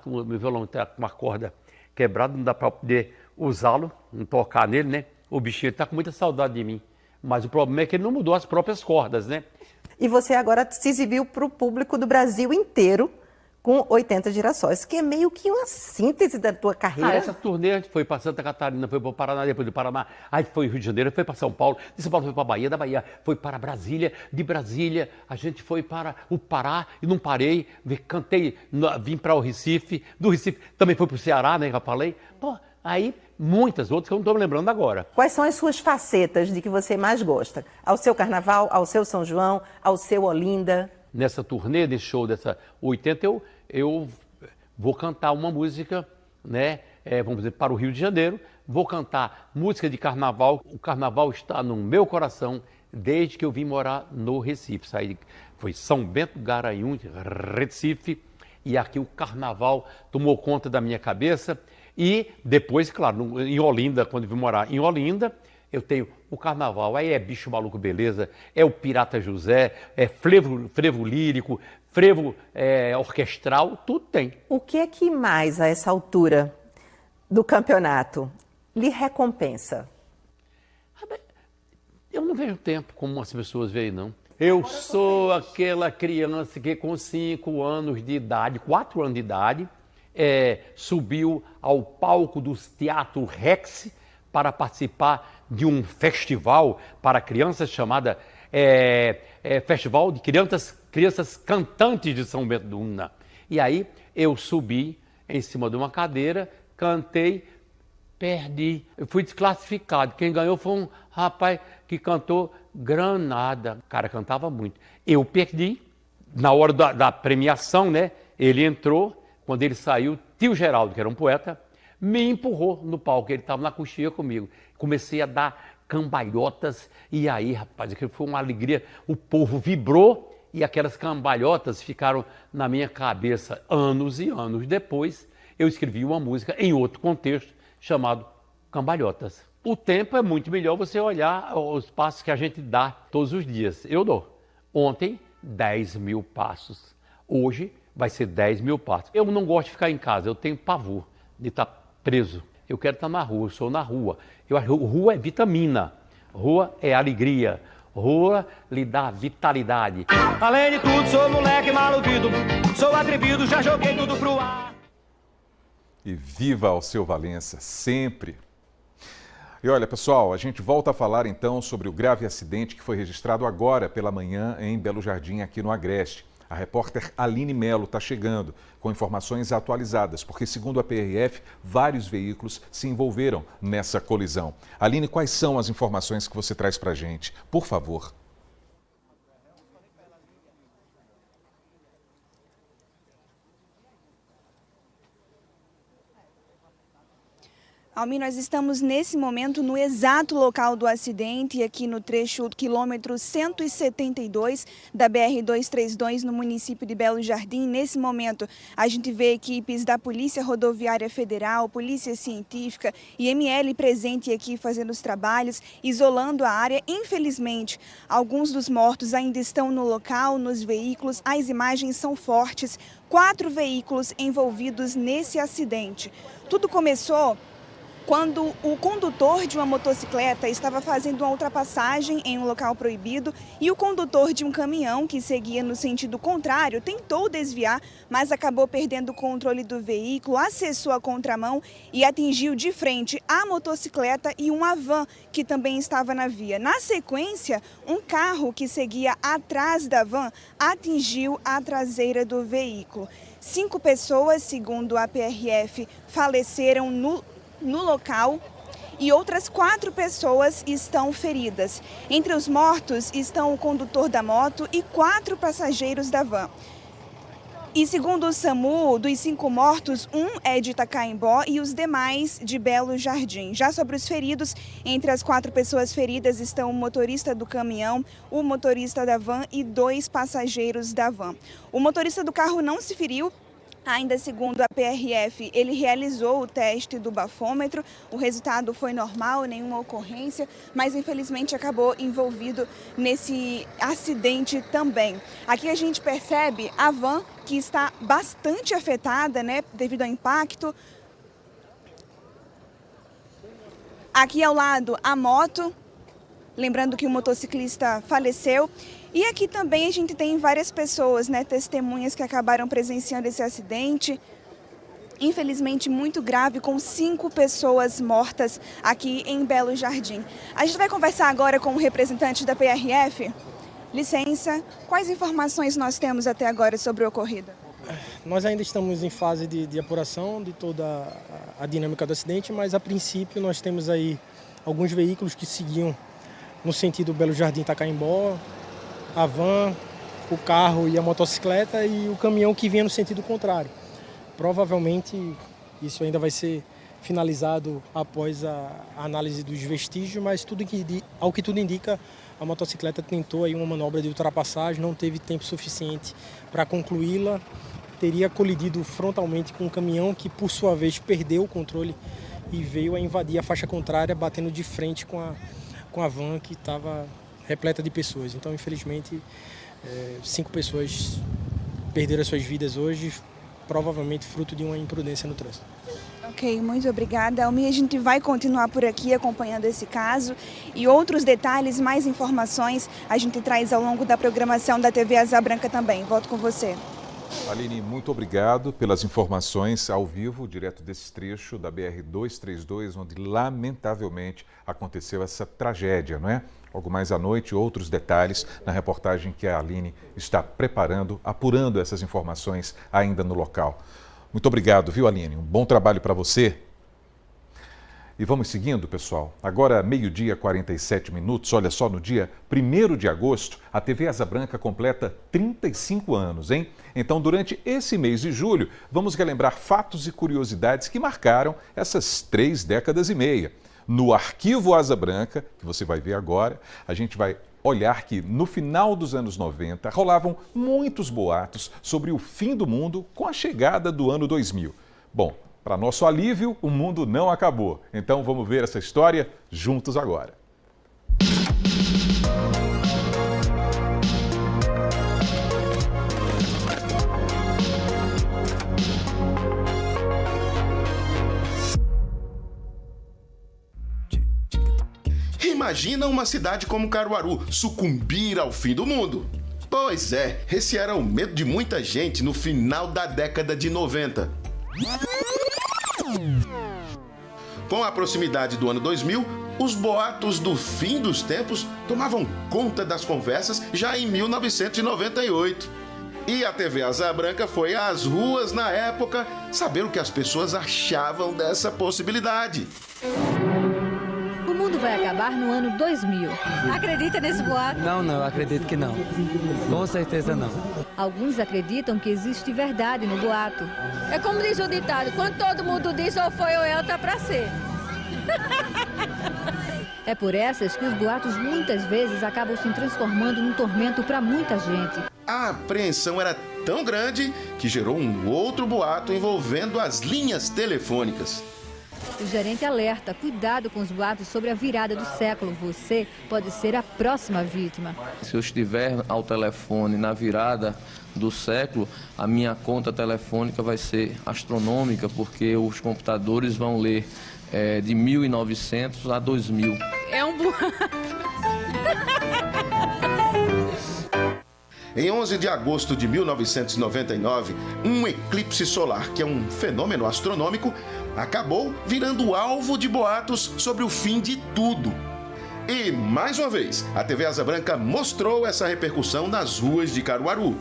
S20: o meu violão está com uma corda quebrada, não dá para poder usá-lo, não tocar nele, né? O bichinho está com muita saudade de mim. Mas o problema é que ele não mudou as próprias cordas, né?
S19: E você agora se exibiu para o público do Brasil inteiro com 80 Girassóis, que é meio que uma síntese da tua carreira.
S20: Essa turnê a gente foi para Santa Catarina, foi para o Paraná, depois do Paraná, aí foi Rio de Janeiro, foi para São Paulo, de São Paulo foi para Bahia, da Bahia foi para Brasília, de Brasília a gente foi para o Pará e não parei, cantei, vim para o Recife, do Recife também foi para o Ceará, né, que eu falei. Pô, aí muitas outras que eu não estou me lembrando agora.
S19: Quais são as suas facetas de que você mais gosta? Ao seu Carnaval, ao seu São João, ao seu Olinda?
S20: Nessa turnê, nesse show dessa 80, eu vou cantar uma música, né, vamos dizer, para o Rio de Janeiro, vou cantar música de carnaval. O carnaval está no meu coração desde que eu vim morar no Recife. Foi São Bento do Garanhuns, Recife, e aqui o carnaval tomou conta da minha cabeça. E depois, claro, em Olinda, quando eu vim morar em Olinda, eu tenho o carnaval, aí é Bicho Maluco Beleza, é o Pirata José, é frevo lírico, frevo orquestral, tudo tem.
S19: O que é que mais a essa altura do campeonato lhe recompensa?
S20: Eu não vejo tempo como as pessoas veem, não. Eu sou aquela criança que com 5 anos de idade, 4 anos de idade, subiu ao palco do Teatro Rex para participar de um festival para crianças chamado Festival de Crianças Cantantes de São Bento do Una. E aí eu subi em cima de uma cadeira, cantei, perdi, eu fui desclassificado. Quem ganhou foi um rapaz que cantou Granada. O cara cantava muito. Eu perdi, na hora da premiação, né? Ele entrou, quando ele saiu, tio Geraldo, que era um poeta, me empurrou no palco, ele estava na coxinha comigo. Comecei a dar cambalhotas e aí, rapaz, aquilo foi uma alegria. O povo vibrou e aquelas cambalhotas ficaram na minha cabeça. Anos e anos depois, eu escrevi uma música em outro contexto chamado Cambalhotas. O tempo é muito melhor você olhar os passos que a gente dá todos os dias. Eu dou. Ontem, 10 mil passos. Hoje, vai ser 10 mil passos. Eu não gosto de ficar em casa, eu tenho pavor de estar preso. Eu quero estar na rua, eu sou na rua. Eu acho que rua é vitamina, rua é alegria, rua lhe dá vitalidade.
S21: Além de tudo, sou moleque maluquido, sou atrevido, já joguei tudo pro ar.
S1: E viva Alceu Valença, sempre! E olha, pessoal, a gente volta a falar então sobre o grave acidente que foi registrado agora pela manhã em Belo Jardim, aqui no Agreste. A repórter Aline Melo está chegando com informações atualizadas, porque, segundo a PRF, vários veículos se envolveram nessa colisão. Aline, quais são as informações que você traz para a gente? Por favor.
S22: Almi, nós estamos nesse momento no exato local do acidente, aqui no trecho do quilômetro 172 da BR-232, no município de Belo Jardim. Nesse momento, a gente vê equipes da Polícia Rodoviária Federal, Polícia Científica e ML presente aqui fazendo os trabalhos, isolando a área. Infelizmente, alguns dos mortos ainda estão no local, nos veículos. As imagens são fortes. 4 veículos envolvidos nesse acidente. Tudo começou quando o condutor de uma motocicleta estava fazendo uma ultrapassagem em um local proibido e o condutor de um caminhão que seguia no sentido contrário tentou desviar, mas acabou perdendo o controle do veículo, acessou a contramão e atingiu de frente a motocicleta e uma van que também estava na via. Na sequência, um carro que seguia atrás da van atingiu a traseira do veículo. 5 pessoas, segundo a PRF, faleceram no local e outras 4 pessoas estão feridas. Entre os mortos estão o condutor da moto e 4 passageiros da van. E segundo o SAMU, dos 5 mortos, 1 é de Itacaimbó e os demais de Belo Jardim. Já sobre os feridos, entre as 4 pessoas feridas estão o motorista do caminhão, o motorista da van e 2 passageiros da van. O motorista do carro não se feriu. Ainda segundo a PRF, ele realizou o teste do bafômetro, o resultado foi normal, nenhuma ocorrência, mas infelizmente acabou envolvido nesse acidente também. Aqui a gente percebe a van que está bastante afetada, né, devido ao impacto. Aqui ao lado a moto, lembrando que o motociclista faleceu. E aqui também a gente tem várias pessoas, né, testemunhas que acabaram presenciando esse acidente. Infelizmente muito grave, com 5 pessoas mortas aqui em Belo Jardim. A gente vai conversar agora com o representante da PRF. Licença, quais informações nós temos até agora sobre o ocorrido?
S23: Nós ainda estamos em fase de apuração de toda a dinâmica do acidente, mas a princípio nós temos aí alguns veículos que seguiam no sentido Belo Jardim-Itacaimbó, a van, o carro e a motocicleta e o caminhão que vinha no sentido contrário. Provavelmente isso ainda vai ser finalizado após a análise dos vestígios, mas ao que tudo indica, a motocicleta tentou aí uma manobra de ultrapassagem, não teve tempo suficiente para concluí-la, teria colidido frontalmente com um caminhão que, por sua vez, perdeu o controle e veio a invadir a faixa contrária, batendo de frente com a van que estava repleta de pessoas. Então, infelizmente, 5 pessoas perderam as suas vidas hoje, provavelmente fruto de uma imprudência no trânsito.
S22: Ok, muito obrigada, Almir. A gente vai continuar por aqui acompanhando esse caso e outros detalhes, mais informações a gente traz ao longo da programação da TV Asa Branca também. Volto com você.
S1: Aline, muito obrigado pelas informações ao vivo, direto desse trecho da BR-232, onde lamentavelmente aconteceu essa tragédia, não é? Logo mais à noite, outros detalhes na reportagem que a Aline está preparando, apurando essas informações ainda no local. Muito obrigado, viu, Aline? Um bom trabalho para você. E vamos seguindo, pessoal. Agora, 12h 47 minutos. Olha só, no dia 1º de agosto, a TV Asa Branca completa 35 anos, hein? Então, durante esse mês de julho, vamos relembrar fatos e curiosidades que marcaram essas 3 décadas e meia. No Arquivo Asa Branca, que você vai ver agora, a gente vai olhar que no final dos anos 90 rolavam muitos boatos sobre o fim do mundo com a chegada do ano 2000. Bom, para nosso alívio, o mundo não acabou. Então vamos ver essa história juntos agora.
S6: Imagina uma cidade como Caruaru sucumbir ao fim do mundo. Pois é, esse era o medo de muita gente no final da década de 90. Com a proximidade do ano 2000, os boatos do fim dos tempos tomavam conta das conversas já em 1998. E a TV Asa Branca foi às ruas na época saber o que as pessoas achavam dessa possibilidade.
S7: O mundo vai acabar no ano 2000. Acredita nesse boato?
S8: Não, eu acredito que não. Com certeza não.
S7: Alguns acreditam que existe verdade no boato.
S24: É como diz o ditado, quando todo mundo diz ou foi ou é, ou tá pra ser.
S7: É por essas que os boatos muitas vezes acabam se transformando num tormento para muita gente.
S6: A apreensão era tão grande que gerou um outro boato envolvendo as linhas telefônicas.
S7: O gerente alerta, cuidado com os boatos sobre a virada do século. Você pode ser a próxima vítima.
S25: Se eu estiver ao telefone na virada do século, a minha conta telefônica vai ser astronômica, porque os computadores vão ler de 1900 a 2000.
S24: É um boato.
S6: Em 11 de agosto de 1999, um eclipse solar, que é um fenômeno astronômico, acabou virando alvo de boatos sobre o fim de tudo. E, mais uma vez, a TV Asa Branca mostrou essa repercussão nas ruas de Caruaru.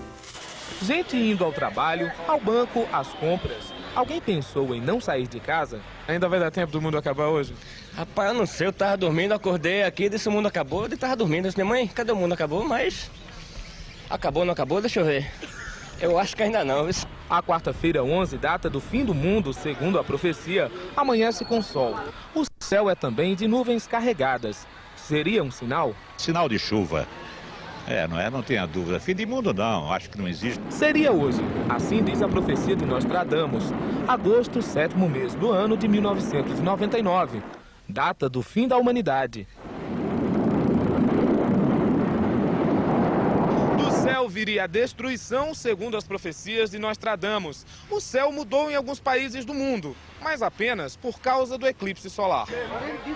S26: Gente indo ao trabalho, ao banco, às compras. Alguém pensou em não sair de casa? Ainda vai dar tempo do mundo acabar hoje?
S27: Rapaz, eu não sei, eu tava dormindo, acordei aqui, desse mundo acabou, ele tava dormindo. Eu disse, mãe, cadê o mundo acabou? Mas acabou, não acabou? Deixa eu ver. Eu acho que ainda não.
S26: A quarta-feira, 11, data do fim do mundo, segundo a profecia, amanhece com sol. O céu é também de nuvens carregadas. Seria um sinal?
S28: Sinal de chuva. Não tenha dúvida. Fim de mundo não, acho que não existe.
S26: Seria hoje, assim diz a profecia de Nostradamus. Agosto, 7º mês do ano de 1999. Data do fim da humanidade. Do céu viria a destruição, segundo as profecias de Nostradamus. O céu mudou em alguns países do mundo, mas apenas por causa do eclipse solar.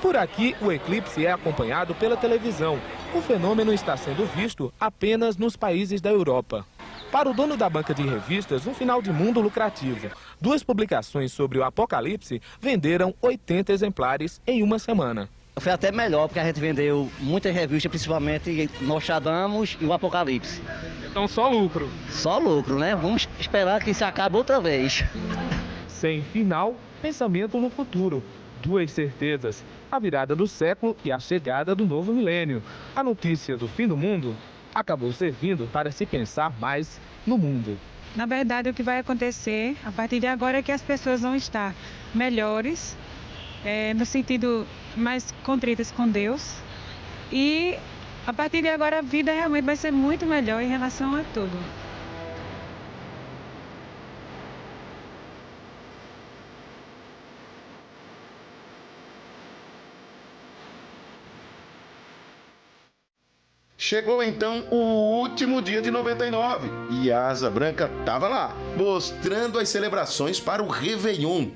S26: Por aqui, o eclipse é acompanhado pela televisão. O fenômeno está sendo visto apenas nos países da Europa. Para o dono da banca de revistas, um final de mundo lucrativo. 2 publicações sobre o apocalipse venderam 80 exemplares em uma semana.
S29: Foi até melhor, porque a gente vendeu muitas revistas, principalmente Nostradamus e o Apocalipse.
S26: Então só lucro?
S29: Só lucro, né? Vamos esperar que isso acabe outra vez.
S26: Sem final, pensamento no futuro. 2 certezas: a virada do século e a chegada do novo milênio. A notícia do fim do mundo acabou servindo para se pensar mais no mundo.
S30: Na verdade, o que vai acontecer a partir de agora é que as pessoas vão estar melhores
S4: no sentido mais contritas com Deus. E a partir de agora a vida realmente vai ser muito melhor em relação a tudo.
S6: Chegou então o último dia de 99 e a Asa Branca estava lá, mostrando as celebrações para o Réveillon.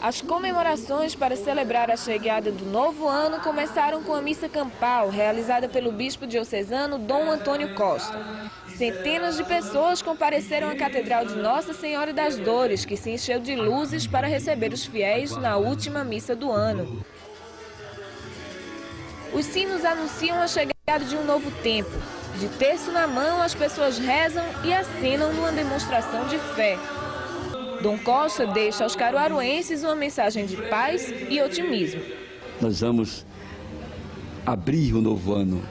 S22: As comemorações para celebrar a chegada do novo ano começaram com a missa campal, realizada pelo bispo diocesano Dom Antônio Costa. Centenas de pessoas compareceram à Catedral de Nossa Senhora das Dores, que se encheu de luzes para receber os fiéis na última missa do ano. Os sinos anunciam a chegada de um novo tempo. De terço na mão, as pessoas rezam e acenam numa demonstração de fé. Dom Costa deixa aos caruaruenses uma mensagem de paz e otimismo.
S5: Nós vamos abrir o novo ano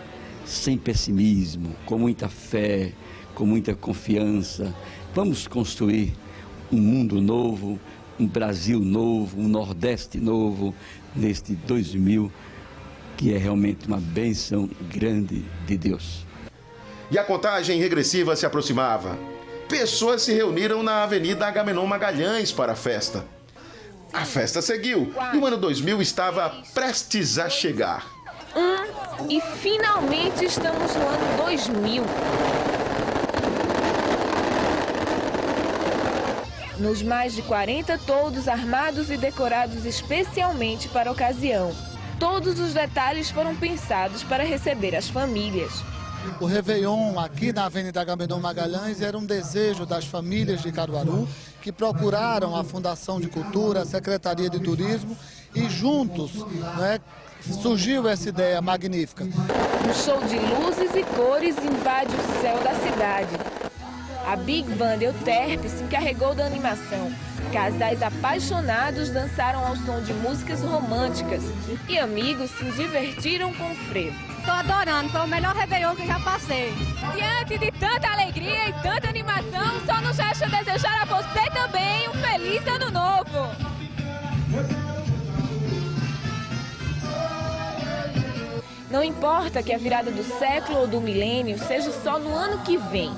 S5: sem pessimismo, com muita fé, com muita confiança. Vamos construir um mundo novo, um Brasil novo, um Nordeste novo neste 2000, que é realmente uma bênção grande de Deus.
S6: E a contagem regressiva se aproximava. Pessoas se reuniram na Avenida Agamenon Magalhães para a festa. A festa seguiu e o ano 2000 estava prestes a chegar.
S22: E finalmente estamos no ano 2000. Nos mais de 40 toldos armados e decorados especialmente para a ocasião. Todos os detalhes foram pensados para receber as famílias.
S9: O Réveillon aqui na Avenida Agamenon Magalhães era um desejo das famílias de Caruaru que procuraram a Fundação de Cultura, a Secretaria de Turismo e juntos, surgiu essa ideia magnífica.
S22: Um show de luzes e cores invade o céu da cidade. A Big Band Euterpe se encarregou da animação. Casais apaixonados dançaram ao som de músicas românticas e amigos se divertiram com o frevo.
S24: Tô adorando, foi o melhor Réveillon que já passei. Diante de tanta alegria e tanta animação, só nos resta desejar a você também um feliz ano novo.
S22: Não importa que a virada do século ou do milênio seja só no ano que vem.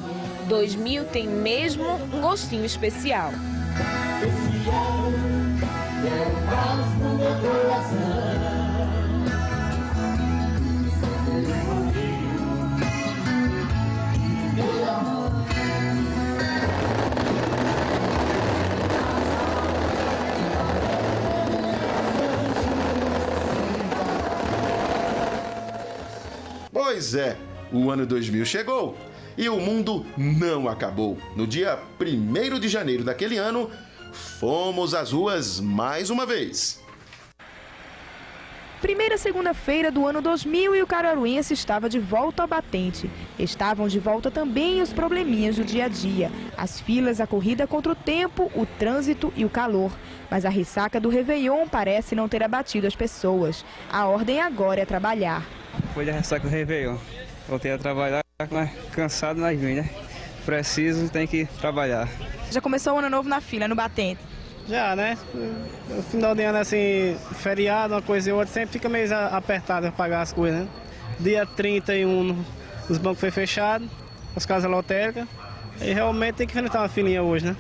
S22: 2000 tem mesmo um gostinho especial.
S6: Pois é, o ano 2000 chegou e o mundo não acabou. No dia 1º de janeiro daquele ano, fomos às ruas mais uma vez.
S22: Primeira segunda-feira do ano 2000 e o caruaruense estava de volta ao batente. Estavam de volta também os probleminhas do dia a dia. As filas, a corrida contra o tempo, o trânsito e o calor. Mas a ressaca do Réveillon parece não ter abatido as pessoas. A ordem agora é trabalhar.
S10: Foi da ressaca do Réveillon. Voltei a trabalhar, mas cansado nós vim, né? Preciso, tem que trabalhar.
S22: Já começou o ano novo na fila, no batente?
S23: Já, né? No final de ano, assim, feriado, uma coisa e outra, sempre fica meio apertado para pagar as coisas, né? Dia 31, os bancos foi fechado, as casas lotéricas, e realmente tem que enfrentar uma filinha hoje, né?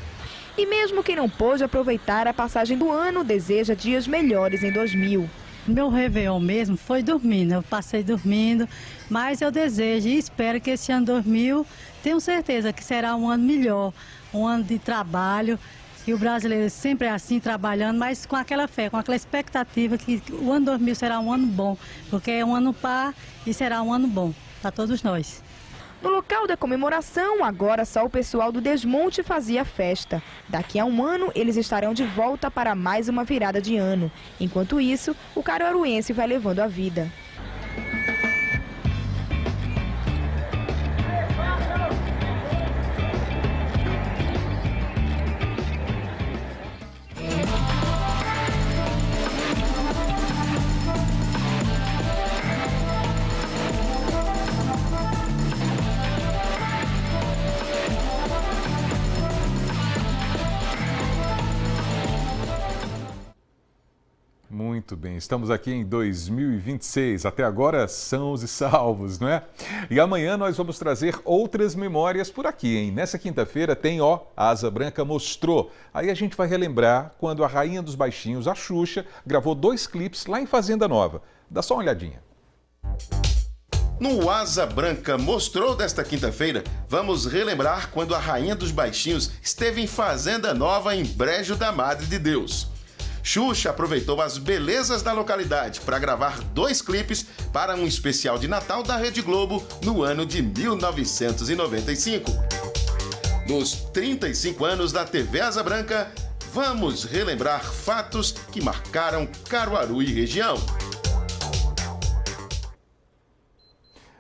S22: E mesmo quem não pôde aproveitar a passagem do ano, deseja dias melhores em 2000.
S11: Meu Réveillon mesmo foi dormindo, eu passei dormindo, mas eu desejo e espero que esse ano 2000, tenho certeza que será um ano melhor, um ano de trabalho, e o brasileiro sempre é assim, trabalhando, mas com aquela fé, com aquela expectativa que o ano 2000 será um ano bom, porque é um ano par e será um ano bom para todos nós.
S22: No local da comemoração, agora só o pessoal do Desmonte fazia festa. Daqui a um ano, eles estarão de volta para mais uma virada de ano. Enquanto isso, o caruaruense vai levando a vida.
S1: Muito bem, estamos aqui em 2026, até agora sãos e salvos, não é? E amanhã nós vamos trazer outras memórias por aqui, hein? Nessa quinta-feira tem, a Asa Branca mostrou. Aí a gente vai relembrar quando a Rainha dos Baixinhos, a Xuxa, gravou 2 clipes lá em Fazenda Nova. Dá só uma olhadinha.
S6: No Asa Branca mostrou desta quinta-feira, vamos relembrar quando a Rainha dos Baixinhos esteve em Fazenda Nova, em Brejo da Madre de Deus. Xuxa aproveitou as belezas da localidade para gravar 2 clipes para um especial de Natal da Rede Globo no ano de 1995. Nos 35 anos da TV Asa Branca, vamos relembrar fatos que marcaram Caruaru e região.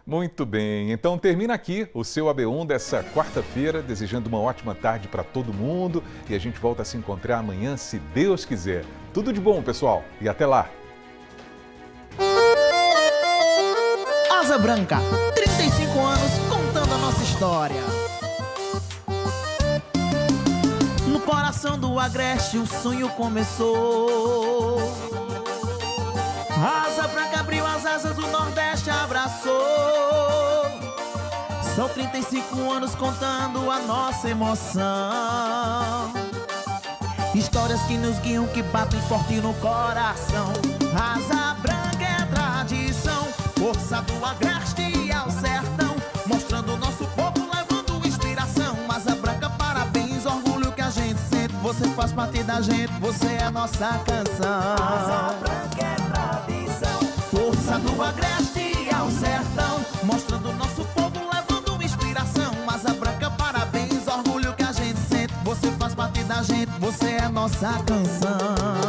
S1: Muito bem, então termina aqui o seu AB1 dessa quarta-feira, desejando uma ótima tarde para todo mundo e a gente volta a se encontrar amanhã, se Deus quiser. Tudo de bom, pessoal, e até lá!
S2: Asa Branca, 35 anos contando a nossa história. No coração do Agreste um sonho começou. A Asa Branca abriu as asas, o Nordeste abraçou. São 35 anos contando a nossa emoção. Histórias que nos guiam, que batem forte no coração. Asa Branca é tradição, força do Agreste ao sertão, mostrando o nosso povo, levando inspiração. Asa Branca, parabéns, orgulho que a gente sente. Você faz parte da gente, você é a nossa canção. Asa Branca é tradição, força do Agreste ao sertão, mostrando o nosso povo, levando inspiração. Asa Branca, parabéns, orgulho que a gente sente. Você faz parte da gente, você é a nossa canção.